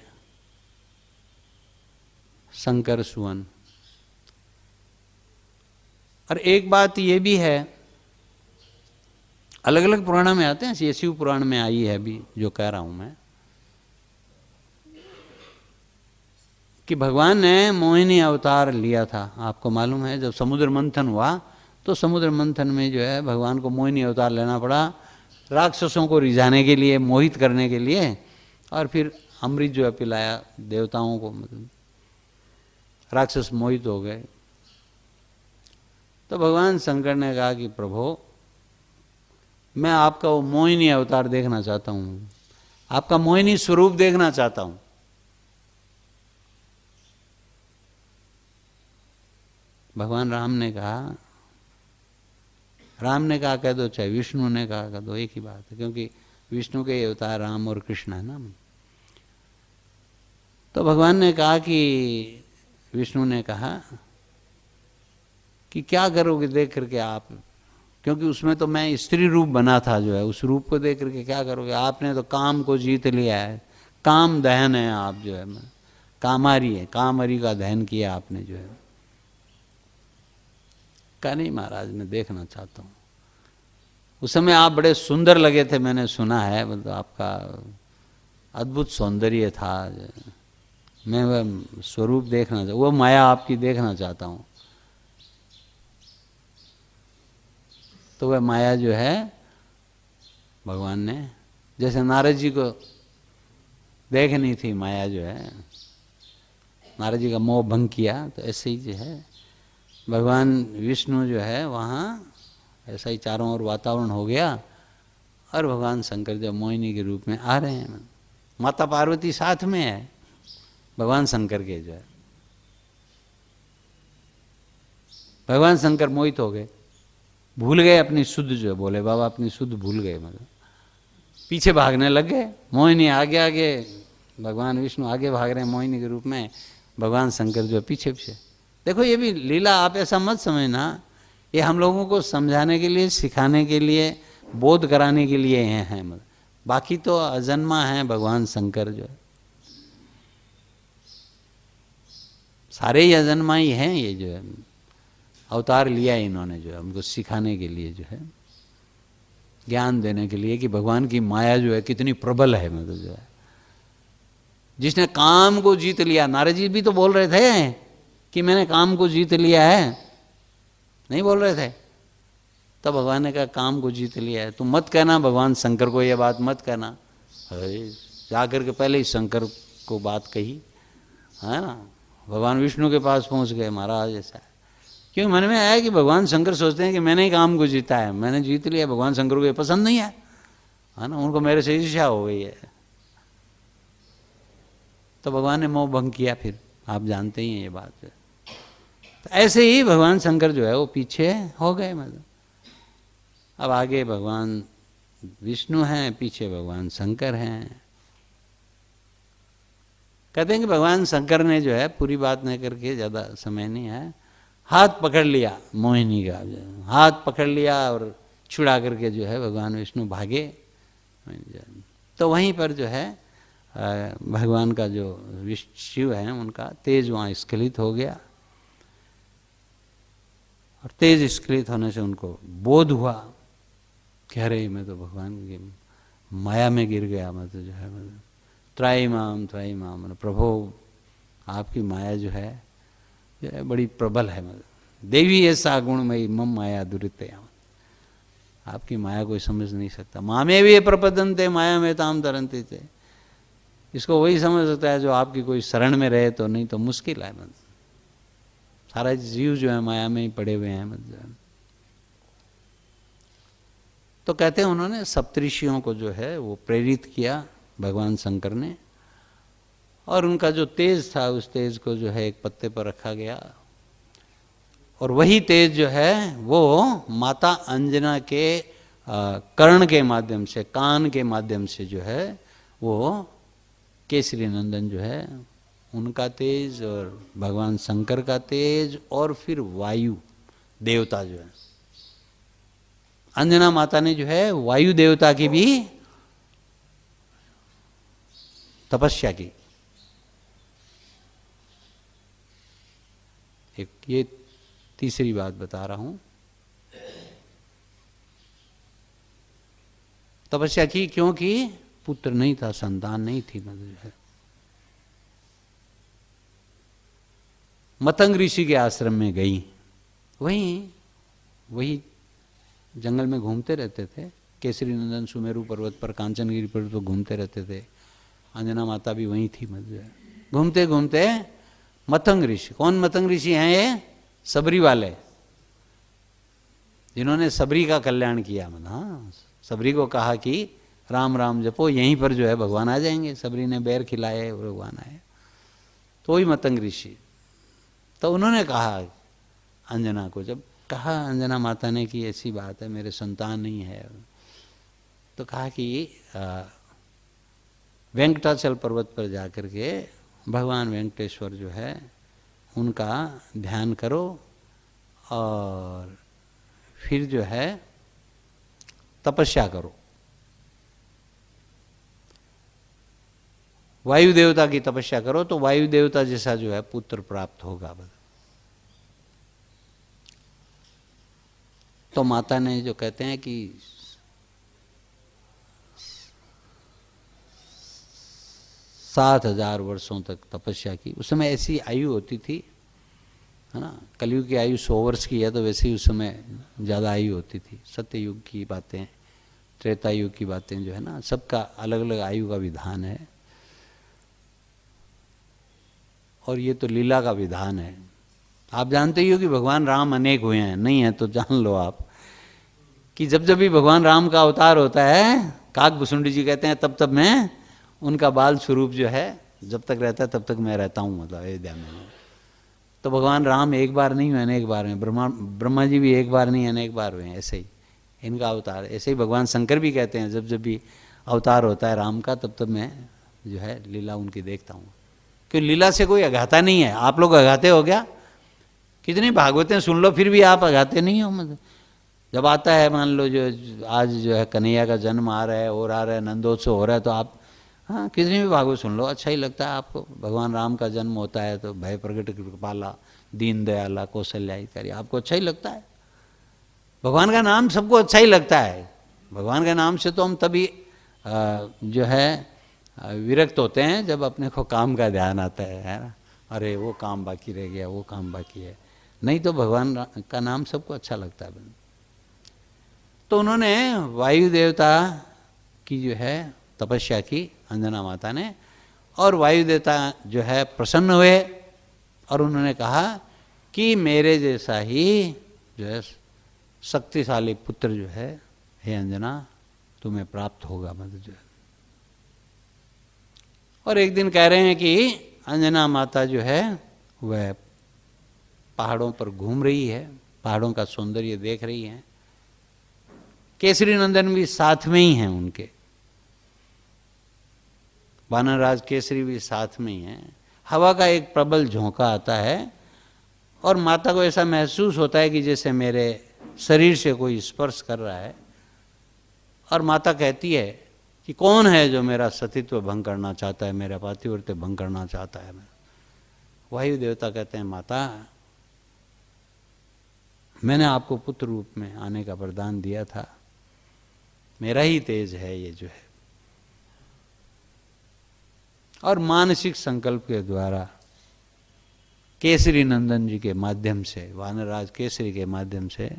शंकर सुवन, और एक बात ये भी है, अलग अलग पुराण में आते हैं, ये शिव पुराण में आई है अभी जो कह रहा हूं मैं, कि भगवान ने मोहिनी अवतार लिया था। आपको मालूम है जब समुद्र मंथन हुआ, तो समुद्र मंथन में जो है भगवान को मोहिनी अवतार लेना पड़ा, राक्षसों को रिझाने के लिए, मोहित करने के लिए, और फिर अमृत जो है पिलाया देवताओं को, मतलब राक्षस मोहित हो गए। तो भगवान शंकर ने कहा कि प्रभु मैं आपका वो मोहिनी अवतार देखना चाहता हूं, आपका मोहिनी स्वरूप देखना चाहता हूं। भगवान राम ने कहा कह दो, चाहे विष्णु ने कहा कह दो, एक ही बात है, क्योंकि विष्णु के अवतार राम और कृष्ण है ना। तो भगवान ने कहा कि विष्णु ने कहा कि क्या करोगे देख करके आप, क्योंकि उसमें तो मैं स्त्री रूप बना था जो है, उस रूप को देख करके क्या करोगे, आपने तो काम को जीत लिया है, काम दहन है आप जो है, कामारी है, कामरी का दहन किया आपने जो है। कहा नहीं महाराज मैं देखना चाहता हूँ। उस समय आप बड़े सुंदर लगे थे, मैंने सुना है, मतलब आपका अद्भुत सौंदर्य था, मैं वह स्वरूप देखना चाहता, वो माया आपकी देखना चाहता हूँ। तो वह माया जो है भगवान ने, जैसे नारद जी को देखनी थी माया जो है, नारद जी का मोह भंग किया। तो ऐसे ही जो है भगवान विष्णु जो है वहाँ ऐसा ही चारों ओर वातावरण हो गया, और भगवान शंकर जो मोहिनी के रूप में आ रहे हैं, माता पार्वती साथ में है भगवान शंकर के जो है। भगवान शंकर मोहित हो गए, भूल गए अपनी शुद्ध जो है, बोले बाबा अपनी शुद्ध भूल गए, मतलब पीछे भागने लग गए। मोहिनी आगे आगे, भगवान विष्णु आगे भाग रहे हैं मोहिनी के रूप में, भगवान शंकर जो है पीछे पीछे। देखो ये भी लीला, आप ऐसा मत समझना, ये हम लोगों को समझाने के लिए, सिखाने के लिए, बोध कराने के लिए हैं, मतलब बाकी तो अजन्मा है भगवान शंकर जो है, सारे ही अजन्मा ही हैं। ये जो है अवतार लिया इन्होंने जो है हमको सिखाने के लिए, जो है ज्ञान देने के लिए कि भगवान की माया जो है कितनी प्रबल है। मतलब जो है जिसने काम को जीत लिया, नारद जी भी तो बोल रहे थे कि मैंने काम को जीत लिया है, नहीं बोल रहे थे? तब भगवान ने कहा काम को जीत लिया है, तुम मत कहना भगवान शंकर को ये बात मत कहना। जाकर के पहले ही शंकर को बात कही, है ना, भगवान विष्णु के पास पहुंच गए, महाराज ऐसा है। क्यों मन में आया कि भगवान शंकर सोचते हैं कि मैंने ही काम को जीता है, मैंने जीत लिया, भगवान शंकर को ये पसंद नहीं है ना, उनको मेरे से ईर्ष्या हो गई है। तो भगवान ने मोह भंग किया, फिर आप जानते ही हैं ये बात। तो ऐसे ही भगवान शंकर जो है वो पीछे हो गए, मतलब अब आगे भगवान विष्णु हैं, पीछे भगवान शंकर हैं। कहते हैं कि भगवान शंकर ने जो है पूरी बात नहीं करके, ज़्यादा समय नहीं है, हाथ पकड़ लिया मोहिनी का, हाथ पकड़ लिया और छुड़ा करके जो है भगवान विष्णु भागे। तो वहीं पर जो है भगवान का जो शिव है उनका तेज वहाँ स्खलित हो गया, और तेज स्खलित होने से उनको बोध हुआ कि अरे मैं तो भगवान की माया में गिर गया, मतलब जो है मतलब त्राई माम मतलब प्रभु आपकी माया जो है बड़ी प्रबल है, मतलब देवी ऐसा गुणमयी मम माया दुरितया, आपकी माया कोई समझ नहीं सकता। मामे भी प्रपदनते माया में ताम तरंते थे, इसको वही समझ सकता है जो आपकी कोई शरण में रहे, तो नहीं तो मुश्किल है। मतलब सारा जीव जो है माया में ही पड़े हुए हैं। मतलब तो कहते हैं उन्होंने सप्तऋषियों को जो है वो प्रेरित किया भगवान शंकर ने, और उनका जो तेज था उस तेज को जो है एक पत्ते पर रखा गया, और वही तेज जो है वो माता अंजना के कर्ण के माध्यम से, कान के माध्यम से जो है वो केसरी नंदन जो है उनका तेज, और भगवान शंकर का तेज, और फिर वायु देवता जो है, अंजना माता ने जो है वायु देवता की भी तपस्या की। एक ये तीसरी बात बता रहा हूं, तपस्या की क्योंकि पुत्र नहीं था, संतान नहीं थी। मतलब है मतंग ऋषि के आश्रम में गई, वही जंगल में घूमते रहते थे, केसरी नंदन सुमेरु पर्वत पर, कांचनगिरी पर्वत पर घूमते रहते थे, अंजना माता भी वहीं थी। मतलब घूमते घूमते मतंग ऋषि, कौन मतंग ऋषि हैं ये? सबरी वाले, जिन्होंने सबरी का कल्याण किया। मतलब हाँ, सबरी को कहा कि राम राम जपो, यहीं पर जो है भगवान आ जाएंगे। सबरी ने बैर खिलाए, भगवान आए। तो वही मतंग ऋषि, तो उन्होंने कहा अंजना को, जब कहा अंजना माता ने कि ऐसी बात है मेरे संतान नहीं है, तो कहा कि वेंकटाचल पर्वत पर जाकर के भगवान वेंकटेश्वर जो है उनका ध्यान करो, और फिर जो है तपस्या करो, वायु देवता की तपस्या करो, तो वायु देवता जैसा जो है पुत्र प्राप्त होगा। तो माता ने जो कहते हैं कि 7,000 वर्षों तक तपस्या की। उस समय ऐसी आयु होती थी, है ना, कलयुग की आयु 100 वर्ष की है, तो वैसे ही उस समय ज़्यादा आयु होती थी। सत्य युग की बातें, त्रेता युग की बातें जो है ना, सबका अलग अलग आयु का विधान है। और ये तो लीला का विधान है। आप जानते ही हो कि भगवान राम अनेक हुए हैं, नहीं है तो जान लो आप कि जब जब भी भगवान राम का अवतार होता है, काकभुसुंडी जी कहते हैं तब तब मैं उनका बाल स्वरूप जो है जब तक रहता है तब तक मैं रहता हूँ, मतलब अयोध्या में। तो भगवान राम एक बार नहीं हुए, अनेक बार हुए। ब्रह्मा जी भी एक बार नहीं अनेक बार हुए, ऐसे ही इनका अवतार। ऐसे ही भगवान शंकर भी कहते हैं जब जब भी अवतार होता है राम का तब तब मैं जो है लीला उनकी देखता हूँ। क्यों? लीला से कोई अघाता नहीं है। आप लोग अघाते हो क्या? कितनी भागवतें सुन लो फिर भी आप अघाते नहीं हो। मतलब जब आता है, मान लो जो आज जो है कन्हैया का जन्म आ रहा है और आ रहा है, नंदोत्सव हो रहा है, तो आप हाँ कितनी भी भागवत सुन लो, अच्छा ही लगता है आपको। भगवान राम का जन्म होता है तो भय प्रगट कृपाला दीन दयाला कौशल्या इत्यादि, आपको अच्छा ही लगता है। भगवान का नाम सबको अच्छा ही लगता है। भगवान के नाम से तो हम तभी जो है विरक्त होते हैं जब अपने को काम का ध्यान आता है ना। अरे वो काम बाकी रह गया, वो काम बाकी है, नहीं तो भगवान का नाम सबको अच्छा लगता है। तो उन्होंने वायु देवता की जो है तपस्या की अंजना माता ने, और वायु देवता जो है प्रसन्न हुए और उन्होंने कहा कि मेरे जैसा ही जो है शक्तिशाली पुत्र जो है हे अंजना तुम्हें प्राप्त होगा। मतलब जो है, और एक दिन कह रहे हैं कि अंजना माता जो है वह पहाड़ों पर घूम रही है, पहाड़ों का सौंदर्य देख रही है। केसरी नंदन भी साथ में ही हैं उनके, वानरराज केसरी भी साथ में ही हैं। हवा का एक प्रबल झोंका आता है और माता को ऐसा महसूस होता है कि जैसे मेरे शरीर से कोई स्पर्श कर रहा है। और माता कहती है कि कौन है जो मेरा सतीत्व भंग करना चाहता है, मेरा पातिव्रत्य भंग करना चाहता है। वायु देवता कहते हैं माता मैंने आपको पुत्र रूप में आने का वरदान दिया था, मेरा ही तेज है ये जो है। और मानसिक संकल्प के द्वारा केसरी नंदन जी के माध्यम से, वानरराज केसरी के माध्यम से,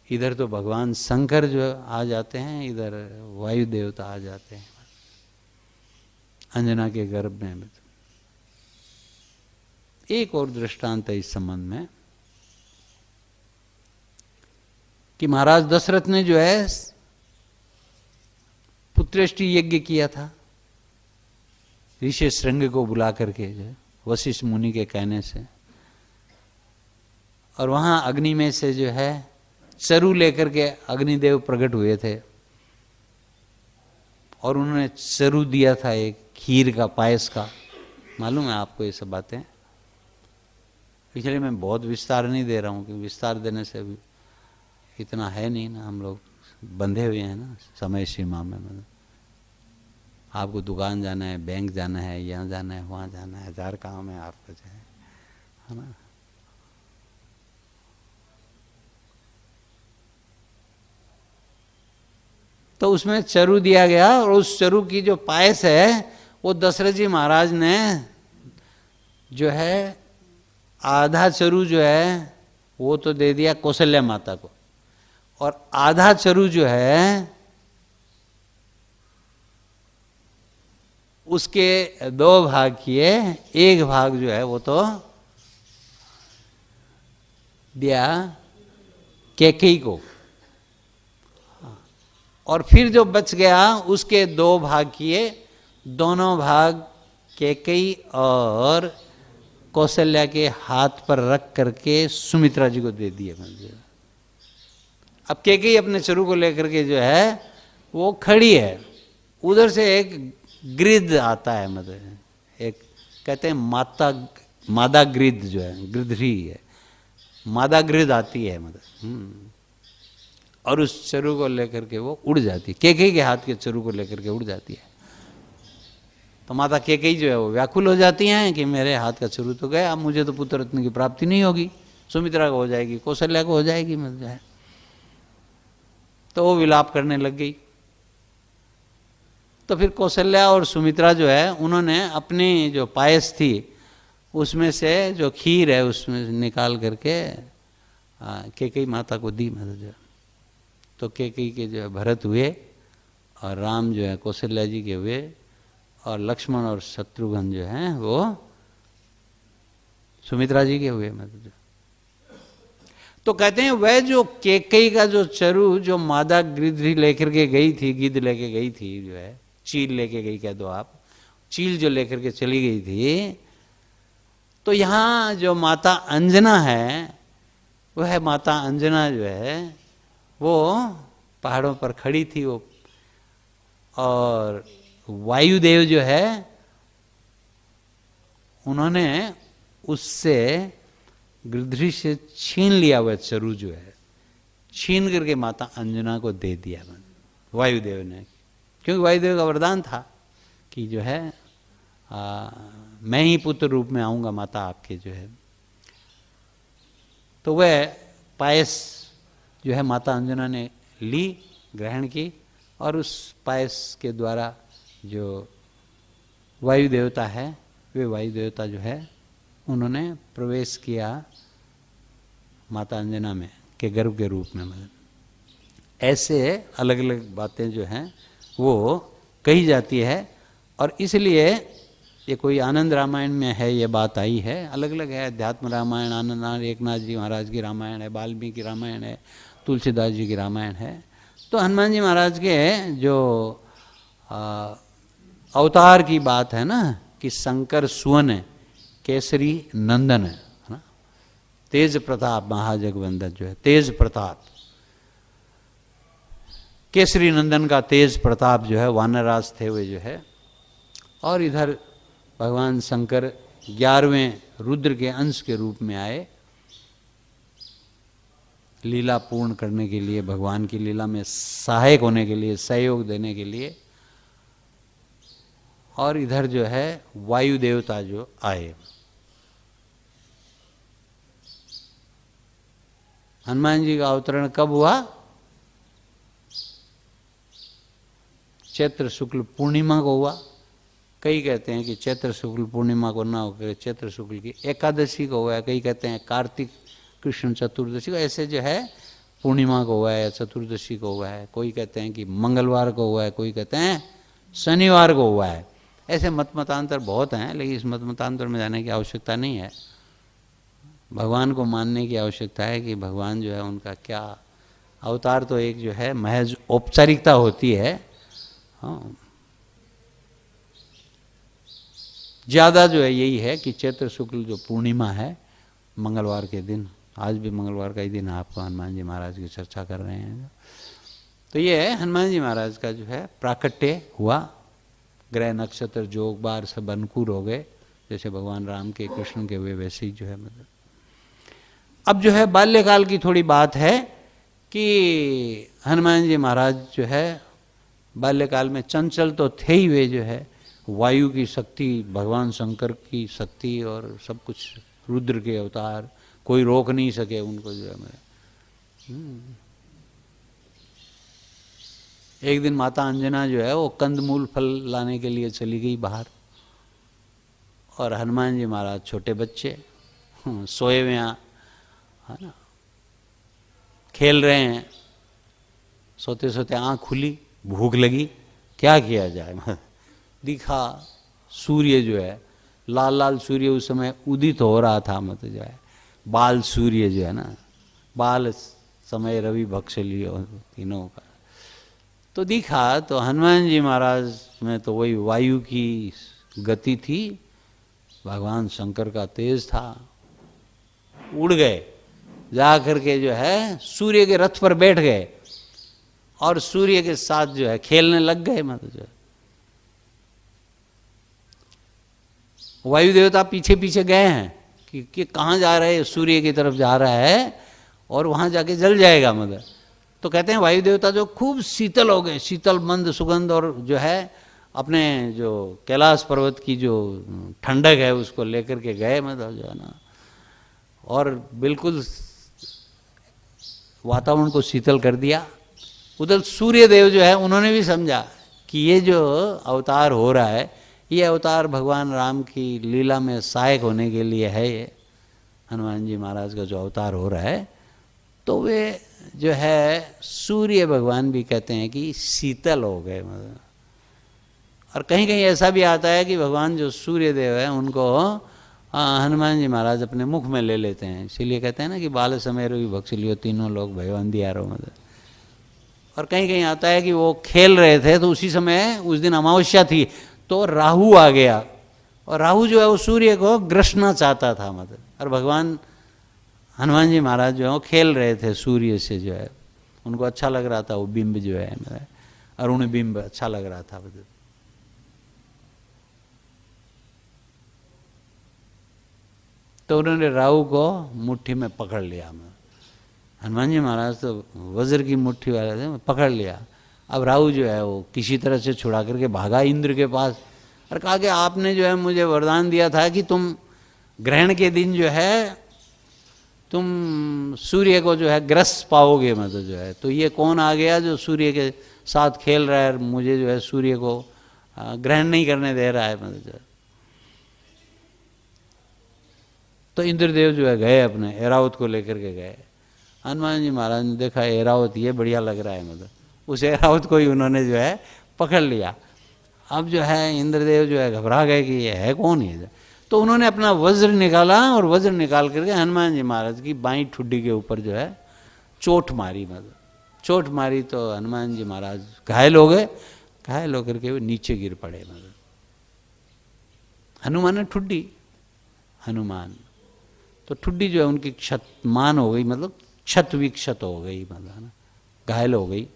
इधर तो भगवान शंकर जो आ जाते हैं, इधर वायु देवता आ जाते हैं अंजना के गर्भ में। एक और दृष्टांत है इस संबंध में कि महाराज दशरथ ने जो है पुत्रेष्टि यज्ञ किया था ऋषि श्रृंग को बुला करके, जो वशिष्ठ मुनि के कहने से। और वहां अग्नि में से जो है चरु लेकर के अग्निदेव प्रकट हुए थे और उन्होंने चरु दिया था एक खीर का, पायस का। मालूम है आपको ये सब बातें? इसलिए मैं बहुत विस्तार नहीं दे रहा हूँ कि विस्तार देने से भी इतना है नहीं ना, हम लोग बंधे हुए हैं ना समय सीमा में। मतलब आपको दुकान जाना है, बैंक जाना है, यहाँ जाना है, वहाँ जाना है, 1000 काम है आपको जो है ना। तो उसमें चरु दिया गया और उस चरु की जो पायस है वो दशरथ जी महाराज ने जो है आधा चरु जो है वो तो दे दिया कौशल्या माता को, और आधा चरु जो है उसके 2 भाग किए, एक भाग जो है वो तो दिया कैकेयी को, और फिर जो बच गया उसके 2 भाग किए, दोनों भाग कैकेयी और कौशल्या के हाथ पर रख करके सुमित्रा जी को दे दिए। अब कैकेयी अपने चरु को लेकर के जो है वो खड़ी है, उधर से एक गिद्ध आता है, मतलब एक कहते हैं मादा गिद्ध जो है, गिद्धरी है, मादा गिद्ध आती है मतलब, और उस चरु को लेकर के वो उड़ जाती है, कैकेयी के हाथ के चरु को लेकर के उड़ जाती है। तो माता कैकेयी जो है वो व्याकुल हो जाती हैं कि मेरे हाथ का चरु तो गया, अब मुझे तो पुत्र रत्न की प्राप्ति नहीं होगी, सुमित्रा को हो जाएगी, कौशल्या को हो जाएगी, मतलब है। तो वो विलाप करने लग गई। तो फिर कौशल्या और सुमित्रा जो है उन्होंने अपनी जो पायस थी उसमें से जो खीर है उसमें निकाल करके कैकेयी माता को दी, मतलब जो। तो कैकेयी के जो है भरत हुए और राम जो है कौशल्या जी के हुए, और लक्ष्मण और शत्रुघ्न जो हैं वो सुमित्रा जी के हुए मतलब। तो कहते हैं वह जो कैकेयी का जो चरु जो मादा गिद्ध लेकर के गई थी, गिद्ध लेके गई थी, जो है चील लेके गई कह दो आप, चील जो लेकर के चली गई थी, तो यहाँ जो माता अंजना है, वह माता अंजना जो है वो पहाड़ों पर खड़ी थी वो, और वायुदेव जो है उन्होंने उससे गिरधरी से छीन लिया, वह चरु जो है छीन करके माता अंजना को दे दिया वायुदेव ने, क्योंकि वायुदेव का वरदान था कि जो है मैं ही पुत्र रूप में आऊंगा माता आपके जो है। तो वह पायस जो है माता अंजना ने ली, ग्रहण की, और उस पायस के द्वारा जो वायु देवता है, वे वायु देवता जो है उन्होंने प्रवेश किया माता अंजना में के गर्भ के रूप में। मतलब ऐसे अलग अलग बातें जो हैं वो कही जाती है, और इसलिए ये कोई आनंद रामायण में है ये बात आई है, अलग अलग है, अध्यात्म रामायण, आनंद एकनाथ जी महाराज की रामायण है, वाल्मीकि रामायण है, तुलसीदास जी की रामायण है। तो हनुमान जी महाराज के जो अवतार की बात है ना, कि शंकर सुवन है, केसरी नंदन है ना, तेज प्रताप महाजगवंदन जो है, तेज प्रताप, केसरी नंदन का तेज प्रताप जो है, वानरराज थे वे जो है, और इधर भगवान शंकर 11वें रुद्र के अंश के रूप में आए, लीला पूर्ण करने के लिए, भगवान की लीला में सहायक होने के लिए, सहयोग देने के लिए, और इधर जो है वायु देवता जो आए। हनुमान जी का अवतरण कब हुआ? चैत्र शुक्ल पूर्णिमा को हुआ। कई कहते हैं कि चैत्र शुक्ल पूर्णिमा को ना होकर चैत्र शुक्ल की एकादशी को हुआ है, कई कहते हैं कार्तिक कृष्ण चतुर्दशी को, ऐसे जो है पूर्णिमा को हुआ है या चतुर्दशी को हुआ है, कोई कहते हैं कि मंगलवार को हुआ है, कोई कहते हैं शनिवार को हुआ है। ऐसे मतांतर बहुत हैं, लेकिन इस मतांतर में जाने की आवश्यकता नहीं है। भगवान को मानने की आवश्यकता है कि भगवान जो है उनका क्या अवतार, तो एक जो है महज औपचारिकता होती है। हाँ, ज़्यादा जो है यही है कि चैत्र शुक्ल जो पूर्णिमा है मंगलवार के दिन, आज भी मंगलवार का ही दिन आपको हनुमान जी महाराज की चर्चा कर रहे हैं। तो ये हनुमान जी महाराज का जो है प्राकट्य हुआ, ग्रह नक्षत्र जोग बार सब अनुकूल हो गए, जैसे भगवान राम के कृष्ण के हुए वैसे ही जो है। मतलब अब जो है बाल्यकाल की थोड़ी बात है कि हनुमान जी महाराज जो है बाल्यकाल में चंचल तो थे ही, वे जो है वायु की शक्ति, भगवान शंकर की शक्ति और सब कुछ, रुद्र के अवतार, कोई रोक नहीं सके उनको जो है। एक दिन माता अंजना जो है वो कंदमूल फल लाने के लिए चली गई बाहर, और हनुमान जी महाराज छोटे बच्चे सोए हुए हैं, है ना, खेल रहे हैं, सोते सोते आँख खुली, भूख लगी, क्या किया जाए। दिखा सूर्य जो है, लाल लाल सूर्य उस समय उदित हो रहा था, मतलब जो है बाल सूर्य जो है ना, बाल समय रवि भक्ष लियो तीनों का। तो दिखा तो हनुमान जी महाराज में तो वही वायु की गति थी, भगवान शंकर का तेज था, उड़ गए, जा करके जो है सूर्य के रथ पर बैठ गए और सूर्य के साथ जो है खेलने लग गए। मतलब जो वायु देवता पीछे पीछे गए हैं कि कहाँ जा रहे हैं, सूर्य की तरफ जा रहा है और वहाँ जाके जल जाएगा। मतलब तो कहते हैं वायु देवता जो खूब शीतल हो गए, शीतल मंद सुगंध, और जो है अपने जो कैलाश पर्वत की जो ठंडक है उसको लेकर के गए, मतलब जो है ना, और बिल्कुल वातावरण को शीतल कर दिया। उधर सूर्य देव जो है उन्होंने भी समझा कि ये जो अवतार हो रहा है, ये अवतार भगवान राम की लीला में सहायक होने के लिए है। ये हनुमान जी महाराज का जो अवतार हो रहा है, तो वे जो है सूर्य भगवान भी कहते हैं कि शीतल हो गए। और कहीं कहीं ऐसा भी आता है कि भगवान जो सूर्य देव है उनको हनुमान जी महाराज अपने मुख में ले लेते हैं, इसीलिए कहते हैं ना कि बाल समेरो भी भक्ष लियो तीनों लोग भयवन दियारो मतलब। और कहीं कहीं आता है कि वो खेल रहे थे तो उसी समय उस दिन अमावस्या थी तो राहु आ गया, और राहु जो है वो सूर्य को ग्रसना चाहता था मतलब। और भगवान हनुमान जी महाराज जो है वो खेल रहे थे सूर्य से, जो है उनको अच्छा लग रहा था वो बिंब जो है, अरुण बिंब अच्छा लग रहा था मतलब। तो उन्होंने राहु को मुट्ठी में पकड़ लिया। हनुमान जी महाराज तो वज्र की मुट्ठी वाले थे, पकड़ लिया। अब राहु जो है वो किसी तरह से छुड़ा करके भागा इंद्र के पास और कहा कि आपने जो है मुझे वरदान दिया था कि तुम ग्रहण के दिन जो है तुम सूर्य को जो है ग्रस पाओगे मतलब जो है, तो ये कौन आ गया जो सूर्य के साथ खेल रहा है, मुझे जो है सूर्य को ग्रहण नहीं करने दे रहा है मतलब जो है। तो इंद्रदेव जो है गए अपने ऐरावत को लेकर के गए। हनुमान जी महाराज ने देखा ऐरावत ये बढ़िया लग रहा है मतलब, उस ऐरावत को ही उन्होंने जो है पकड़ लिया। अब जो है इंद्रदेव जो है घबरा गए कि ये है कौन है, तो उन्होंने अपना वज्र निकाला और वज्र निकाल करके हनुमान जी महाराज की बाईं ठुड्डी के ऊपर जो है चोट मारी मतलब। चोट मारी तो हनुमान जी महाराज घायल हो गए, घायल होकर के वो नीचे गिर पड़े मतलब। हनुमान ने ठुड्डी, हनुमान तो ठुड्डी जो है उनकी क्षतमान हो गई मतलब क्षत विक्षत हो गई मतलब है ना, घायल हो गई,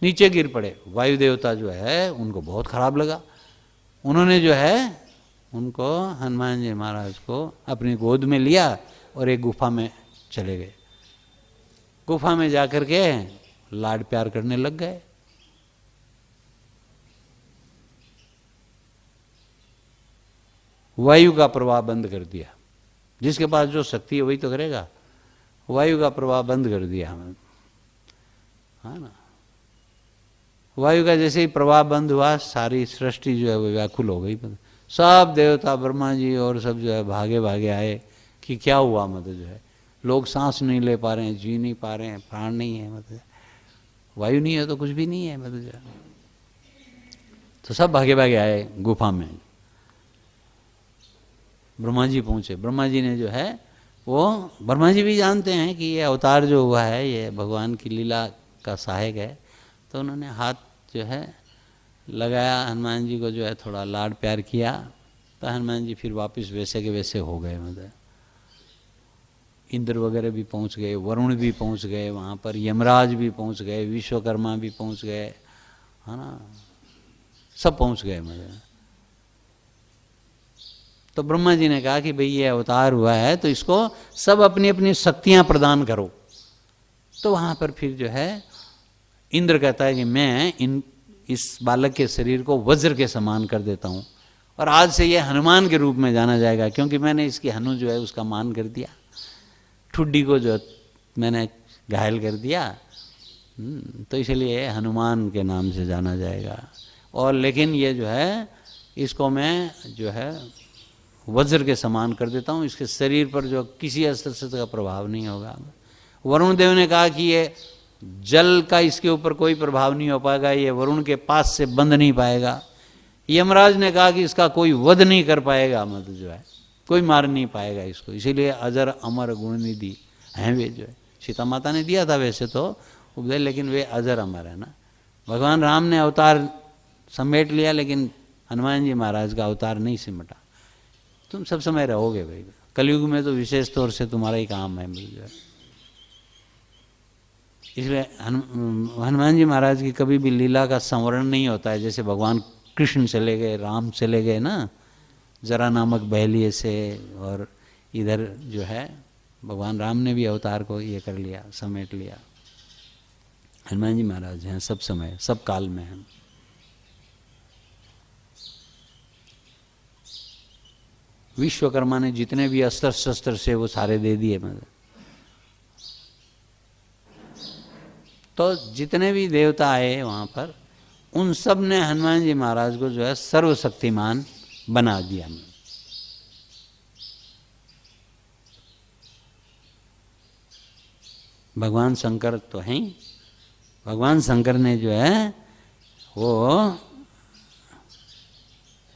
नीचे गिर पड़े। वायु देवता जो है उनको बहुत खराब लगा, उन्होंने जो है उनको हनुमान जी महाराज को अपनी गोद में लिया और एक गुफा में चले गए। गुफा में जाकर के लाड प्यार करने लग गए। वायु का प्रवाह बंद कर दिया, जिसके पास जो शक्ति है वही तो करेगा। वायु का प्रवाह बंद कर दिया हमें, है ना। वायु का जैसे ही प्रवाह बंद हुआ सारी सृष्टि जो है वो व्याकुल हो गई। सब देवता ब्रह्मा जी और सब जो है भागे भागे आए कि क्या हुआ मतलब जो है, लोग सांस नहीं ले पा रहे हैं, जी नहीं पा रहे हैं, प्राण नहीं है मतलब, वायु नहीं है तो कुछ भी नहीं है मतलब जो है। तो सब भागे भागे आए गुफा में। ब्रह्मा जी पहुंचे, ब्रह्मा जी ने जो है वो, ब्रह्मा जी भी जानते हैं कि ये अवतार जो हुआ है ये भगवान की लीला का सहायक है, तो उन्होंने हाथ जो है लगाया, हनुमान जी को जो है थोड़ा लाड प्यार किया, तो हनुमान जी फिर वापस वैसे के वैसे हो गए मतलब। इंद्र वगैरह भी पहुंच गए, वरुण भी पहुंच गए वहाँ पर, यमराज भी पहुंच गए, विश्वकर्मा भी पहुंच गए, है ना, सब पहुंच गए मतलब। तो ब्रह्मा जी ने कहा कि भाई ये अवतार हुआ है तो इसको सब अपनी अपनी शक्तियां प्रदान करो। तो वहाँ पर फिर जो है इंद्र कहता है कि मैं इस बालक के शरीर को वज्र के समान कर देता हूँ और आज से ये हनुमान के रूप में जाना जाएगा, क्योंकि मैंने इसकी हनु जो है उसका मान कर दिया, ठुड्डी को जो मैंने घायल कर दिया, तो इसलिए हनुमान के नाम से जाना जाएगा। और लेकिन ये जो है इसको मैं जो है वज्र के समान कर देता हूँ, इसके शरीर पर जो किसी अस्त्र शस्त्र का प्रभाव नहीं होगा। वरुण देव ने कहा कि ये जल का इसके ऊपर कोई प्रभाव नहीं हो पाएगा, ये वरुण के पास से बंध नहीं पाएगा। यमराज ने कहा कि इसका कोई वध नहीं कर पाएगा, मतलब जो है कोई मार नहीं पाएगा इसको, इसीलिए अजर अमर गुणनिधि हैं वे जो है। सीता माता ने दिया था वैसे तो उपदेश, लेकिन वे अजर अमर है ना। भगवान राम ने अवतार समेट लिया लेकिन हनुमान जी महाराज का अवतार नहीं सिमटा। तुम सब समय रहोगे भाई, कलयुग में तो विशेष तौर से तुम्हारा ही काम है जो है। इसलिए हनुमान जी महाराज की कभी भी लीला का संवरण नहीं होता है। जैसे भगवान कृष्ण चले गए, राम चले गए ना जरा नामक बहलिए से, और इधर जो है भगवान राम ने भी अवतार को ये कर लिया, समेट लिया। हनुमान जी महाराज हैं सब समय सब काल में हैं। विश्वकर्मा ने जितने भी अस्त्र शस्त्र से वो सारे दे दिए मतलब। तो जितने भी देवता आए वहाँ पर उन सब ने हनुमान जी महाराज को जो है सर्वशक्तिमान बना दिया। भगवान शंकर तो हैं ही, भगवान शंकर ने जो है वो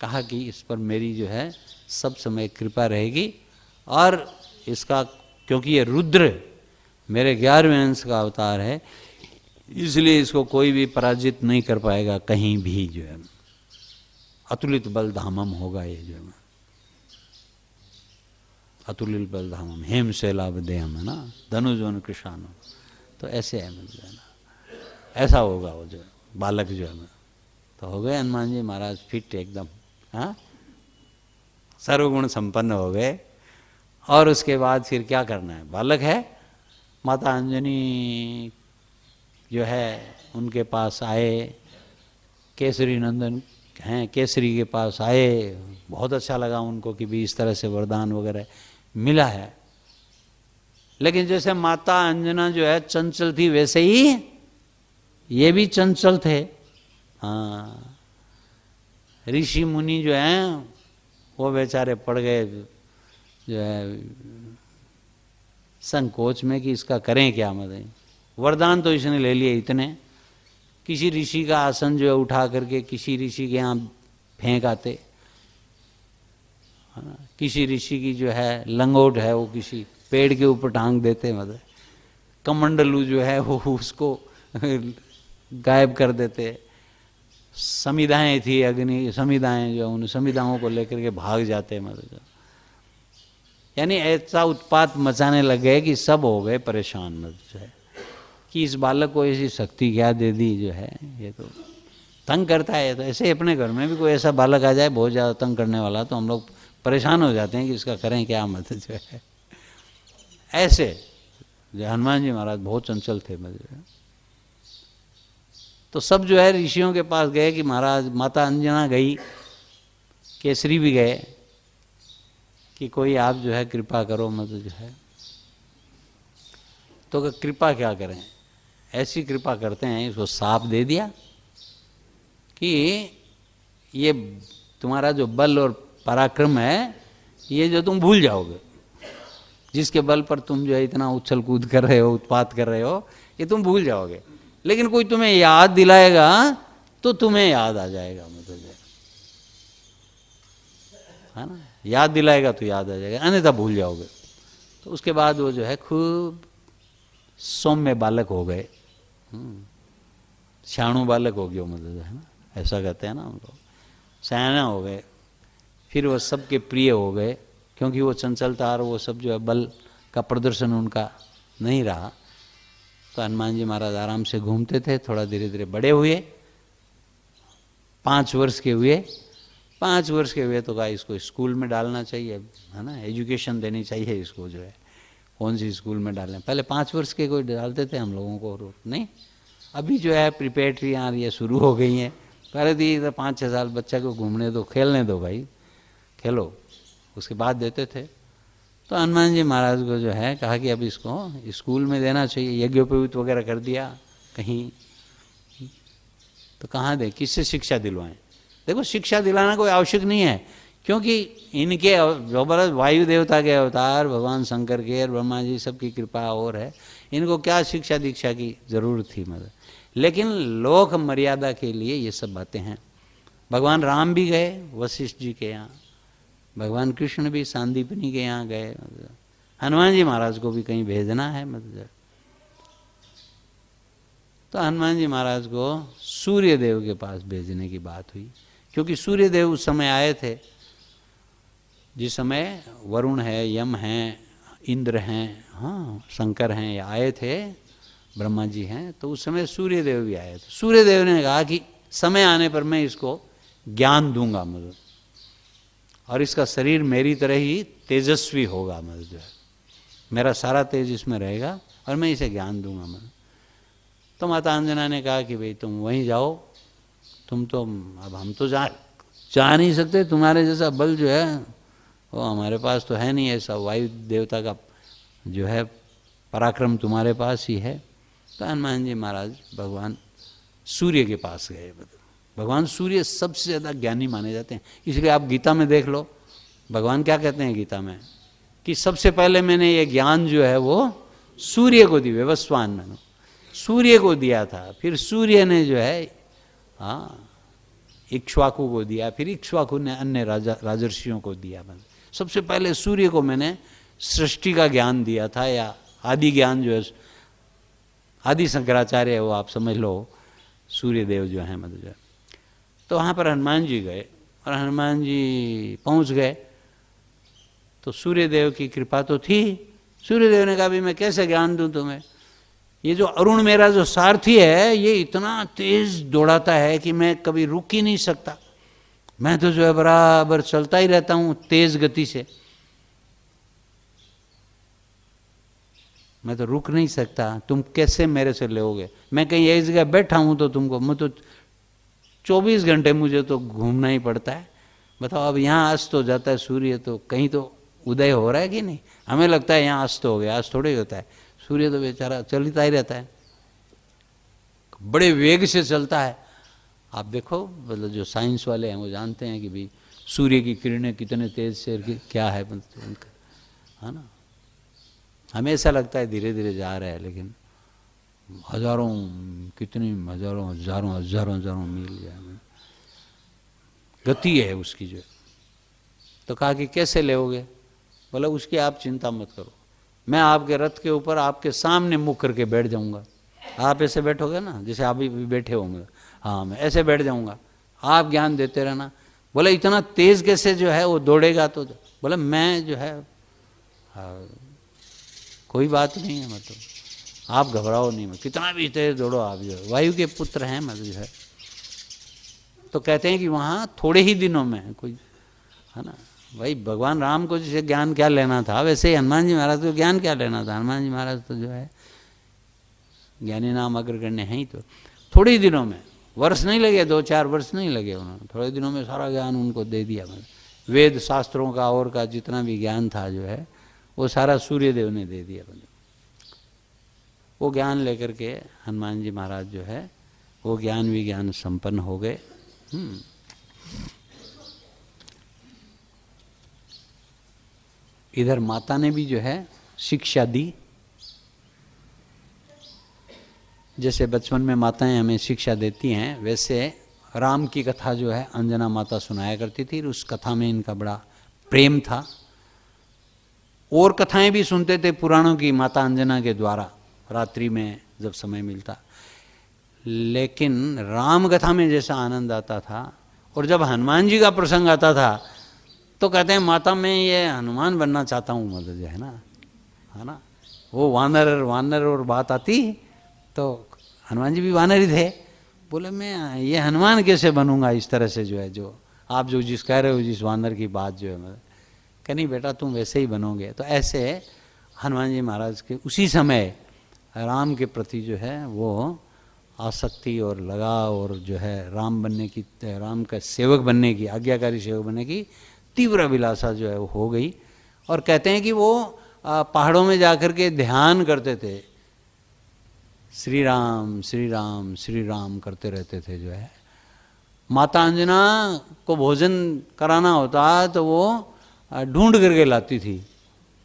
कहा कि इस पर मेरी जो है सब समय कृपा रहेगी। और इसका क्योंकि ये रुद्र मेरे 11वें अंश का अवतार है, इसलिए इसको कोई भी पराजित नहीं कर पाएगा कहीं भी, जो है अतुलित बल धामम होगा ये, जो है अतुलित बल धामम हेम शैलावदेहम, है ना, धनुजवन कृषाणु। तो ऐसे है मतलब, है ना, ऐसा होगा वो जो बालक जो है। तो हो गए हनुमान जी महाराज फिट एकदम, हाँ, सर्वगुण संपन्न हो गए। और उसके बाद फिर क्या करना है, बालक है, माता अंजनी जो है उनके पास आए, केसरी नंदन हैं, केसरी के पास आए, बहुत अच्छा लगा उनको कि भी इस तरह से वरदान वगैरह मिला है। लेकिन जैसे माता अंजना जो है चंचल थी, वैसे ही ये भी चंचल थे। हाँ, ऋषि मुनि जो हैं वो बेचारे पड़ गए जो है संकोच में कि इसका करें क्या, मतलब वरदान तो इसने ले लिए इतने, किसी ऋषि का आसन जो है उठा करके किसी ऋषि के यहाँ फेंक आते, किसी ऋषि की जो है लंगोट है वो किसी पेड़ के ऊपर टांग देते, मतलब कमंडलू जो है वो उसको गायब कर देते। समिधाएं थी, अग्नि समिधाएं, जो उन समिधाओं को लेकर के भाग जाते, मतलब यानी ऐसा उत्पात मचाने लग गए कि सब हो गए परेशान, मतलब है कि इस बालक को ऐसी शक्ति क्या दे दी, जो है ये तो तंग करता है। तो ऐसे अपने घर में भी कोई ऐसा बालक आ जाए बहुत ज़्यादा तंग करने वाला, तो हम लोग परेशान हो जाते हैं कि इसका करें क्या, मतलब जो है ऐसे जो हनुमान जी महाराज बहुत चंचल थे, मतलब तो सब जो है ऋषियों के पास गए कि महाराज, माता अंजना गई, केसरी भी गए कि कोई आप जो है कृपा करो, मतलब जो है। तो कृपा क्या करें, ऐसी कृपा करते हैं, इसको साप दे दिया कि ये तुम्हारा जो बल और पराक्रम है ये जो तुम भूल जाओगे, जिसके बल पर तुम जो है इतना उछल कूद कर रहे हो, उत्पात कर रहे हो, ये तुम भूल जाओगे। लेकिन कोई तुम्हें याद दिलाएगा तो तुम्हें याद आ जाएगा, मतलब है ना, याद दिलाएगा तो याद आ जाएगा, अन्यथा भूल जाओगे। तो उसके बाद वो जो है खूब सौम्य बालक हो गए, शाणु बालक हो गया, मतलब है ना, ऐसा कहते हैं ना हम लोग, सयाना हो गए। फिर वो सबके प्रिय हो गए, क्योंकि वो चंचलता और वो सब जो है बल का प्रदर्शन उनका नहीं रहा। तो हनुमान जी महाराज आराम से घूमते थे, थोड़ा धीरे धीरे बड़े हुए, 5 वर्ष के हुए। 5 वर्ष के हुए तो कहा इसको स्कूल में डालना चाहिए, है ना, एजुकेशन देनी चाहिए इसको, जो है कौन सी स्कूल में डालें। पहले 5 वर्ष के कोई डालते थे हम लोगों को, नहीं, अभी जो है प्रिपेरेटरी यहाँ ये शुरू हो गई हैं। पहले तो 5-6 साल बच्चा को घूमने दो, खेलने दो भाई, खेलो, उसके बाद देते थे। तो हनुमान जी महाराज को जो है कहा कि अब इसको स्कूल में देना चाहिए, यज्ञोपवीत वगैरह कर दिया कहीं, तो कहाँ दे, किससे शिक्षा दिलवाएं। देखो शिक्षा दिलाना कोई आवश्यक नहीं है, क्योंकि इनके जबरदस्त वायु देवता के अवतार भगवान शंकर के और ब्रह्मा जी सबकी कृपा और है, इनको क्या शिक्षा दीक्षा की जरूरत थी, मतलब। लेकिन लोक मर्यादा के लिए ये सब बातें हैं। भगवान राम भी गए वशिष्ठ जी के यहाँ, भगवान कृष्ण भी सांदीपनी के यहाँ गए, मतलब हनुमान जी महाराज को भी कहीं भेजना है, मतलब। तो हनुमान जी महाराज को सूर्य देव के पास भेजने की बात हुई, क्योंकि सूर्य देव उस समय आए थे जिस समय वरुण है, यम हैं, इंद्र हैं, हाँ शंकर हैं, ये आए थे, ब्रह्मा जी हैं, तो उस समय सूर्य देव भी आए थे। सूर्य देव ने कहा कि समय आने पर मैं इसको ज्ञान दूंगा, मतलब, और इसका शरीर मेरी तरह ही तेजस्वी होगा, मतलब जो है मेरा सारा तेज इसमें रहेगा और मैं इसे ज्ञान दूंगा, मतलब। तो माता अंजना ने कहा कि भाई तुम वहीं जाओ, तुम तो अब हम तो जा नहीं सकते, तुम्हारे जैसा बल जो है वो हमारे पास तो है नहीं, ऐसा वायु देवता का जो है पराक्रम तुम्हारे पास ही है। तो हनुमान जी महाराज भगवान सूर्य के पास गए। भगवान सूर्य सबसे ज़्यादा ज्ञानी माने जाते हैं, इसलिए आप गीता में देख लो, भगवान क्या कहते हैं गीता में कि सबसे पहले मैंने ये ज्ञान जो है वो सूर्य को दी, व्यवस्वान मैंने सूर्य को दिया था, फिर सूर्य ने जो है हाँ इक्ष्वाकु को दिया, फिर इक्ष्वाकु ने अन्य राजर्षियों को दिया। सबसे पहले सूर्य को मैंने सृष्टि का ज्ञान दिया था, या आदि ज्ञान जो है, आदि शंकराचार्य है वो आप समझ लो, सूर्य देव जो है मतलब जो है। तो वहाँ पर हनुमान जी गए और हनुमान जी पहुँच गए तो सूर्यदेव की कृपा तो थी। सूर्यदेव ने कहा भी मैं कैसे ज्ञान दूं तुम्हें, ये जो अरुण मेरा जो सारथी है ये इतना तेज दौड़ाता है कि मैं कभी रुक ही नहीं सकता, मैं तो जो है बराबर चलता ही रहता हूँ तेज गति से, मैं तो रुक नहीं सकता, तुम कैसे मेरे से लोगे, मैं कहीं एक जगह बैठा हूँ तो तुमको, मैं तो 24 घंटे मुझे तो घूमना ही पड़ता है, बताओ अब यहाँ अस्त हो जाता है सूर्य तो कहीं तो उदय हो रहा है कि नहीं, हमें लगता है यहाँ अस्त हो गया, अस्त थोड़े होता है, सूर्य तो बेचारा चलता ही रहता है, बड़े वेग से चलता है। आप देखो मतलब जो साइंस वाले हैं वो जानते हैं कि भाई सूर्य की किरणें कितने तेज से क्या है उनका, है ना। हमें ऐसा लगता है धीरे धीरे जा रहा है, लेकिन हजारों कितनी हजारों हजारों हजारों हजारों मील जाए गति है उसकी जो। तो कहा कि कैसे लेओगे, बोला उसकी आप चिंता मत करो, मैं आपके रथ के ऊपर आपके सामने मुख करके बैठ जाऊंगा, आप ऐसे बैठोगे ना जैसे आप भी बैठे होंगे, हाँ मैं ऐसे बैठ जाऊंगा, आप ज्ञान देते रहना। बोला इतना तेज कैसे जो है वो दौड़ेगा, तो बोला मैं जो है कोई बात नहीं है, मतलब आप घबराओ नहीं, मैं कितना भी तेज दौड़ो, आप जो है वायु के पुत्र हैं मतलब जो है। तो कहते हैं कि वहाँ थोड़े ही दिनों में कोई, है ना, भाई भगवान राम को जैसे ज्ञान क्या लेना था वैसे ही हनुमान जी महाराज को ज्ञान क्या लेना था, हनुमान जी महाराज तो जो है ज्ञानी नाम अग्रगण्य हैं ही, तो थोड़े ही दिनों में, वर्ष नहीं लगे, 2-4 वर्ष नहीं लगे, उन्होंने थोड़े दिनों में सारा ज्ञान उनको दे दिया। वेद शास्त्रों का और का जितना भी ज्ञान था जो है वो सारा सूर्यदेव ने दे दिया। वो ज्ञान लेकर के हनुमान जी महाराज जो है वो ज्ञान विज्ञान संपन्न हो गए। इधर माता ने भी जो है शिक्षा दी, जैसे बचपन में माताएं हमें शिक्षा देती हैं वैसे राम की कथा जो है अंजना माता सुनाया करती थी, उस कथा में इनका बड़ा प्रेम था। और कथाएं भी सुनते थे पुराणों की माता अंजना के द्वारा रात्रि में जब समय मिलता, लेकिन राम कथा में जैसा आनंद आता था और जब हनुमान जी का प्रसंग आता था तो कहते हैं माता मैं ये हनुमान बनना चाहता हूँ, मतलब जो है ना, वो वानर और बात आती तो हनुमान जी भी वानर ही थे, बोले मैं ये हनुमान कैसे बनूंगा इस तरह से जो है, जो आप जो जिस कह रहे हो जिस वानर की बात जो है, मतलब कह नहीं बेटा तुम वैसे ही बनोगे। तो ऐसे हनुमान जी महाराज के उसी समय राम के प्रति जो है वो आसक्ति और लगाव और जो है राम बनने की, राम का सेवक बनने की, आज्ञाकारी सेवक बनने की तीव्र अभिलाषा जो है वो हो गई। और कहते हैं कि वो पहाड़ों में जाकर के ध्यान करते थे, श्री राम श्री राम श्री राम करते रहते थे जो है। माता अंजना को भोजन कराना होता तो वो ढूंढ करके लाती थी,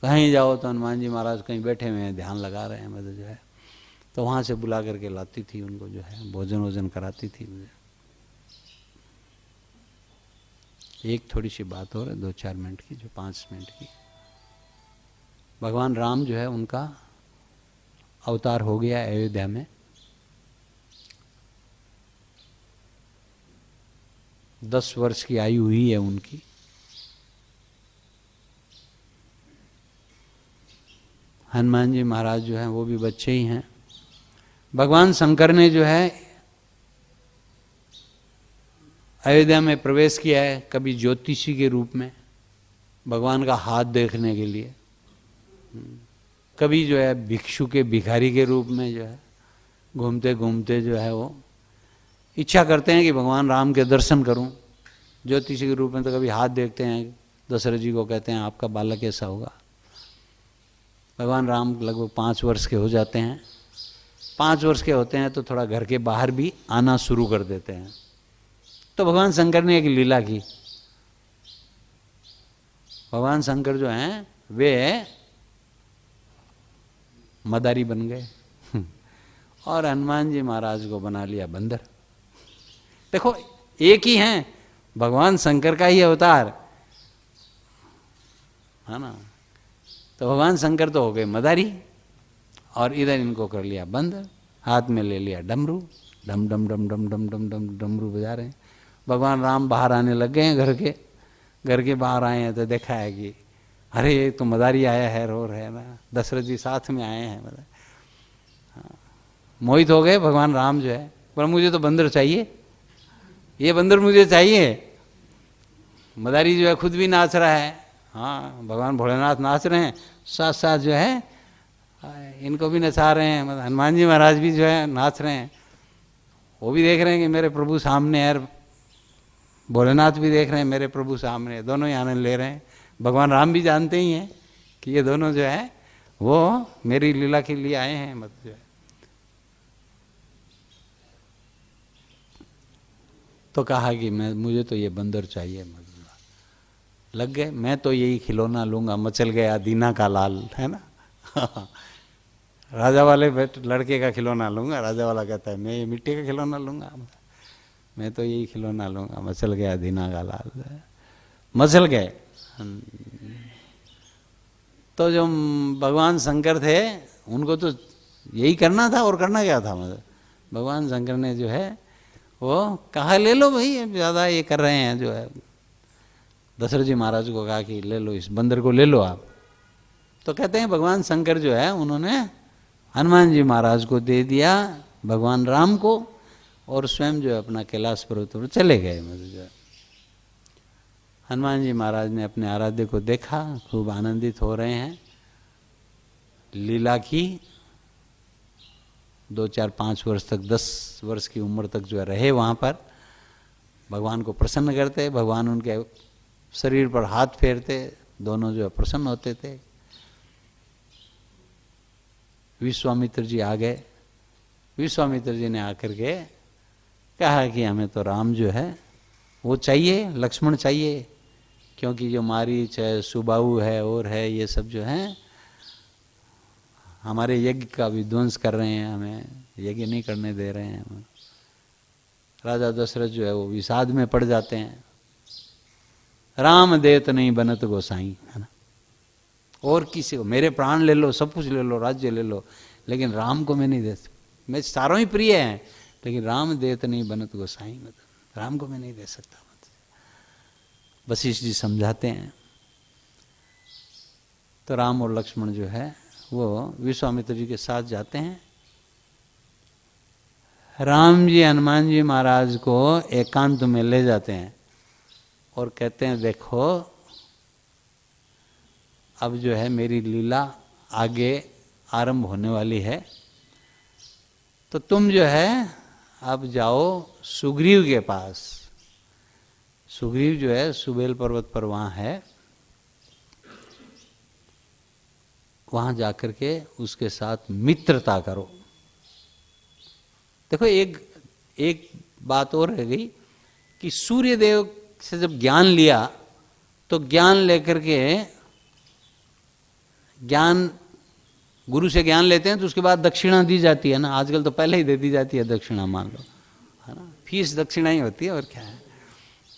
कहीं जाओ तो हनुमान जी महाराज कहीं बैठे हुए हैं ध्यान लगा रहे हैं मतलब जो है, तो वहाँ से बुला करके लाती थी उनको जो है, भोजन वोजन कराती थी मुझे। एक थोड़ी सी बात और है 2-4 मिनट की, जो 5 मिनट की। भगवान राम जो है उनका अवतार हो गया अयोध्या में, 10 वर्ष की आयु हुई है उनकी। हनुमान जी महाराज जो हैं वो भी बच्चे ही हैं। भगवान शंकर ने जो है अयोध्या में प्रवेश किया है, कभी ज्योतिषी के रूप में भगवान का हाथ देखने के लिए, कभी जो है भिक्षु के भिखारी के रूप में जो है घूमते घूमते जो है वो इच्छा करते हैं कि भगवान राम के दर्शन करूं। ज्योतिषी के रूप में तो कभी हाथ देखते हैं, दशरथ जी को कहते हैं आपका बालक ऐसा होगा। भगवान राम लगभग 5 वर्ष के हो जाते हैं, 5 वर्ष के होते हैं तो थोड़ा घर के बाहर भी आना शुरू कर देते हैं। तो भगवान शंकर ने एक लीला की, भगवान शंकर जो हैं वे मदारी बन गए और हनुमान जी महाराज को बना लिया बंदर। देखो एक ही हैं, भगवान शंकर का ही अवतार है ना। तो भगवान शंकर तो हो गए मदारी, और इधर इनको कर लिया बंदर, हाथ में ले लिया डमरू, डम डम डम डम डम डम डम डमरू बजा रहे हैं। भगवान राम बाहर आने लग गए हैं घर के बाहर आए हैं तो देखा है कि अरे ये तो मदारी आया है, रो रहे हैं ना, दशरथ जी साथ में आए हैं, मतलब मोहित हो गए भगवान राम जो है, पर मुझे तो बंदर चाहिए, ये बंदर मुझे चाहिए। मदारी जो है खुद भी नाच रहा है, हाँ भगवान भोलेनाथ नाच रहे हैं, साथ साथ जो है इनको भी नचा रहे हैं, मतलब हनुमान जी महाराज भी जो है नाच रहे हैं। वो भी देख रहे हैं कि मेरे प्रभु सामने है, भोलेनाथ भी देख रहे हैं मेरे प्रभु सामने, दोनों ही आनंद ले रहे हैं। भगवान राम भी जानते ही हैं कि ये दोनों जो है वो मेरी लीला के लिए आए हैं, मतलब जो है। तो कहा कि मुझे तो ये बंदर चाहिए, मतलब लग गए, मैं तो यही खिलौना लूंगा, मचल गया दीना का लाल, है ना। राजा वाले लड़के का खिलौना लूंगा, राजा वाला कहता है मैं ये मिट्टी का खिलौना लूंगा, मैं तो यही खिलौना लूंगा, मचल गया दीना का लाल, मचल गए। तो जो भगवान शंकर थे उनको तो यही करना था, और करना क्या था, मतलब भगवान शंकर ने जो है वो कहा ले लो भाई, ज़्यादा ये कर रहे हैं जो है, दशरथ जी महाराज को कहा कि ले लो इस बंदर को, ले लो आप। तो कहते हैं भगवान शंकर जो है उन्होंने हनुमान जी महाराज को दे दिया, भगवान राम को, और स्वयं जो है अपना कैलाश पर्वत पर चले गए। मतलब जो है हनुमान जी महाराज ने अपने आराध्य को देखा, खूब आनंदित हो रहे हैं, लीला की 2, 4, 5 वर्ष तक, 10 वर्ष की उम्र तक जो है रहे वहाँ पर, भगवान को प्रसन्न करते, भगवान उनके शरीर पर हाथ फेरते, दोनों जो है प्रसन्न होते थे। विश्वामित्र जी आ गए, विश्वामित्र जी ने आकर के कहा कि हमें तो राम जो है वो चाहिए, लक्ष्मण चाहिए, क्योंकि जो मारीच है, सुबाहु है और है, ये सब जो है हमारे यज्ञ का विध्वंस कर रहे हैं, हमें यज्ञ नहीं करने दे रहे हैं। राजा दशरथ जो है वो विषाद में पड़ जाते हैं, राम देत नहीं बनत गोसाई, है ना। और किसी को मेरे प्राण ले लो, सब कुछ ले लो, राज्य ले लो, लेकिन राम को मैं नहीं दे सकता, मैं सारों ही प्रिय हैं, लेकिन राम देत नहीं बनत गोसाई, मतलब राम को मैं नहीं दे सकता। मतलब वशिष्ठ जी समझाते हैं, तो राम और लक्ष्मण जो है वो विश्वामित्र जी के साथ जाते हैं। राम जी हनुमान जी महाराज को एकांत में ले जाते हैं और कहते हैं देखो अब जो है मेरी लीला आगे आरंभ होने वाली है, तो तुम जो है अब जाओ सुग्रीव के पास। सुग्रीव जो है सुबेल पर्वत पर वहाँ है, वहाँ जाकर के उसके साथ मित्रता करो। देखो एक बात और रह गई कि सूर्य देव से जब ज्ञान लिया तो ज्ञान लेकर के, ज्ञान गुरु से ज्ञान लेते हैं तो उसके बाद दक्षिणा दी जाती है ना, आजकल तो पहले ही दे दी जाती है दक्षिणा, मान लो, है ना, फीस दक्षिणा ही होती है और क्या है,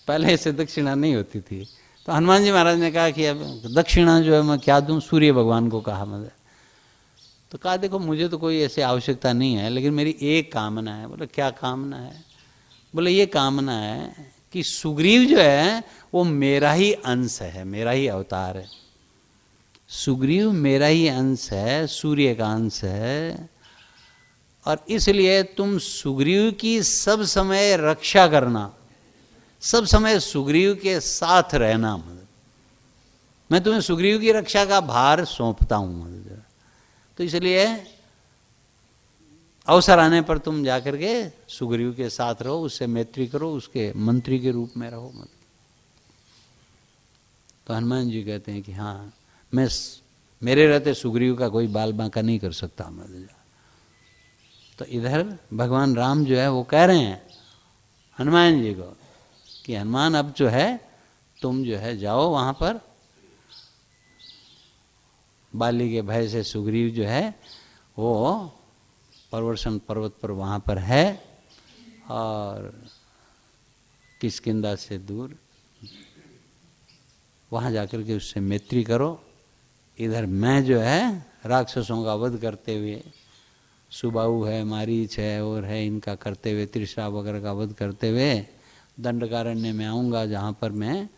पहले से दक्षिणा नहीं होती थी। तो हनुमान जी महाराज ने कहा कि अब दक्षिणा जो है मैं क्या दूं, सूर्य भगवान को कहा मतलब। तो कहा देखो मुझे तो कोई ऐसी आवश्यकता नहीं है, लेकिन मेरी एक कामना है। बोले क्या कामना है? बोले ये कामना है कि सुग्रीव जो है वो मेरा ही अंश है, मेरा ही अवतार है, सुग्रीव मेरा ही अंश है, सूर्य का अंश है, और इसलिए तुम सुग्रीव की सब समय रक्षा करना, सब समय सुग्रीव के साथ रहना, मतलब मैं तुम्हें सुग्रीव की रक्षा का भार सौंपता हूं, मतलब तो इसलिए अवसर आने पर तुम जाकर के सुग्रीव के साथ रहो, उससे मैत्री करो, उसके मंत्री के रूप में रहो, मतलब। तो हनुमान जी कहते हैं कि हाँ मैं मेरे रहते सुग्रीव का कोई बाल बांका नहीं कर सकता, मतलब। तो इधर भगवान राम जो है वो कह रहे हैं हनुमान जी को कि हनुमान अब जो है तुम जो है जाओ वहां पर, बाली के भय से सुग्रीव जो है वो परवर्षण पर्वत पर वहां पर है, और किष्किंधा से दूर, वहाँ जाकर के उससे मैत्री करो। इधर मैं जो है राक्षसों का वध करते हुए, सुबाहु है, मारीच है और है, इनका करते हुए, त्रिशा वगैरह का वध करते हुए दंडकारण्य में आऊँगा, जहाँ पर मैं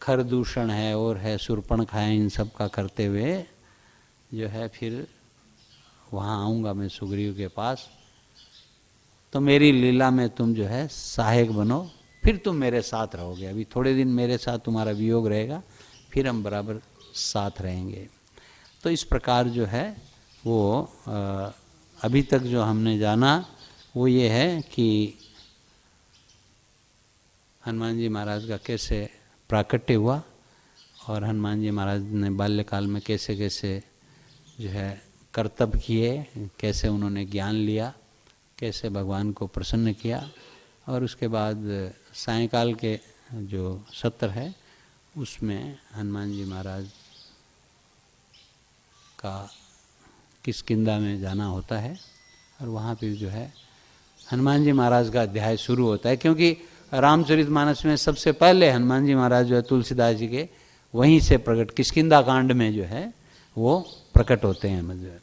खरदूषण है और है, शूर्पणखा है, इन सब का करते हुए जो है फिर वहाँ आऊँगा मैं सुग्रीव के पास। तो मेरी लीला में तुम जो है सहायक बनो, फिर तुम मेरे साथ रहोगे। अभी थोड़े दिन मेरे साथ तुम्हारा वियोग रहेगा, फिर हम बराबर साथ रहेंगे। तो इस प्रकार जो है वो अभी तक जो हमने जाना वो ये है कि हनुमान जी महाराज का कैसे प्राकट्य हुआ और हनुमान जी महाराज ने बाल्यकाल में कैसे कैसे जो है कर्तव्य किए, कैसे उन्होंने ज्ञान लिया, कैसे भगवान को प्रसन्न किया। और उसके बाद सायंकाल के जो सत्र है उसमें हनुमान जी महाराज का किष्किंधा में जाना होता है और वहाँ पर जो है हनुमान जी महाराज का अध्याय शुरू होता है, क्योंकि रामचरितमानस में सबसे पहले हनुमान जी महाराज जो है तुलसीदास जी के वहीं से प्रकट, किष्किंधा कांड में जो है वो प्रकट होते हैं। मतलब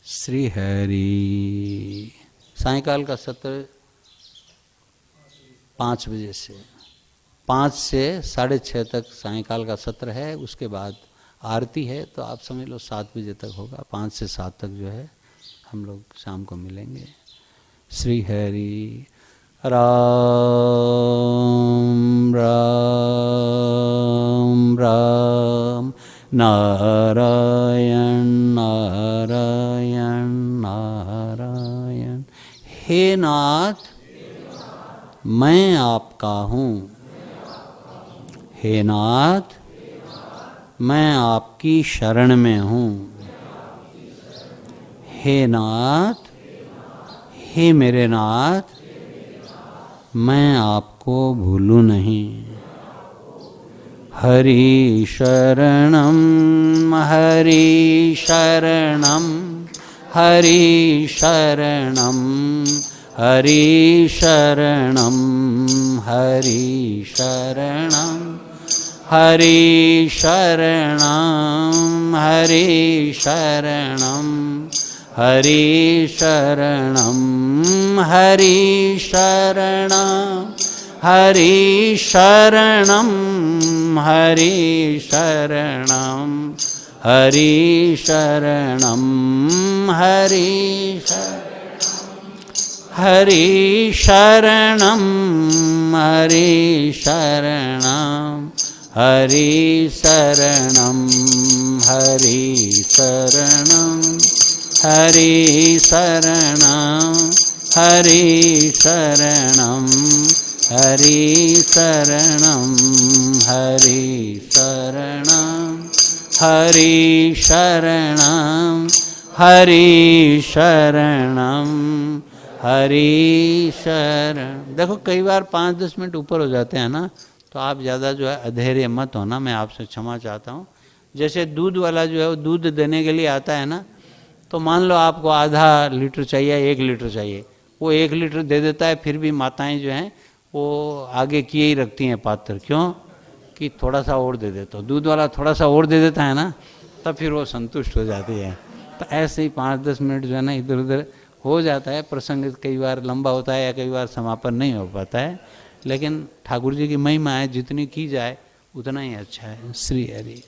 श्री हरि सायंकाल का सत्र 5 बजे से 5 से 6:30 तक सायंकाल का सत्र है। उसके बाद आरती है, तो आप समझ लो 7 बजे तक होगा। 5 से 7 तक जो है हम लोग शाम को मिलेंगे। श्री हरि राम राम राम नारायण नारायण नारायण। हे नाथ मैं आपका हूँ, हे नाथ मैं आपकी शरण में हूँ, हे नाथ हे मेरे नाथ मैं आपको भूलूं नहीं। हरि शरणम हरि शरणम हरि शरणम हरि शरणम हरि शरणम हरि शरणम हरि शरणम हरि शरणम हरि शरणम हरि शरणम हरि शरणम हरि शरणम हरि हरि शरणम हरि शरणम हरि शरणम हरि शरणम हरि शरणम हरि शरणम हरि शरणम हरि शरणम हरि शरणम हरि शरणम हरि शरण। देखो कई बार 5-10 मिनट ऊपर हो जाते हैं ना, तो आप ज़्यादा जो है अधैर्य मत होना, मैं आपसे क्षमा चाहता हूँ। जैसे दूध वाला जो है वो दूध देने के लिए आता है ना, तो मान लो आपको आधा लीटर चाहिए, 1 लीटर चाहिए, वो 1 लीटर दे देता है, फिर भी माताएं जो हैं वो आगे किए ही रखती हैं पात्र। क्यों? कि थोड़ा सा और दे देता, तो दूध वाला थोड़ा सा और दे देता है ना, तब फिर वो संतुष्ट हो जाती है। तो ऐसे ही 5-10 मिनट जो है ना इधर उधर हो जाता है। प्रसंग कई बार लंबा होता है या कई बार समापन नहीं हो पाता है, लेकिन ठाकुर जी की महिमा है, जितनी की जाए उतना ही अच्छा है। श्री हरि।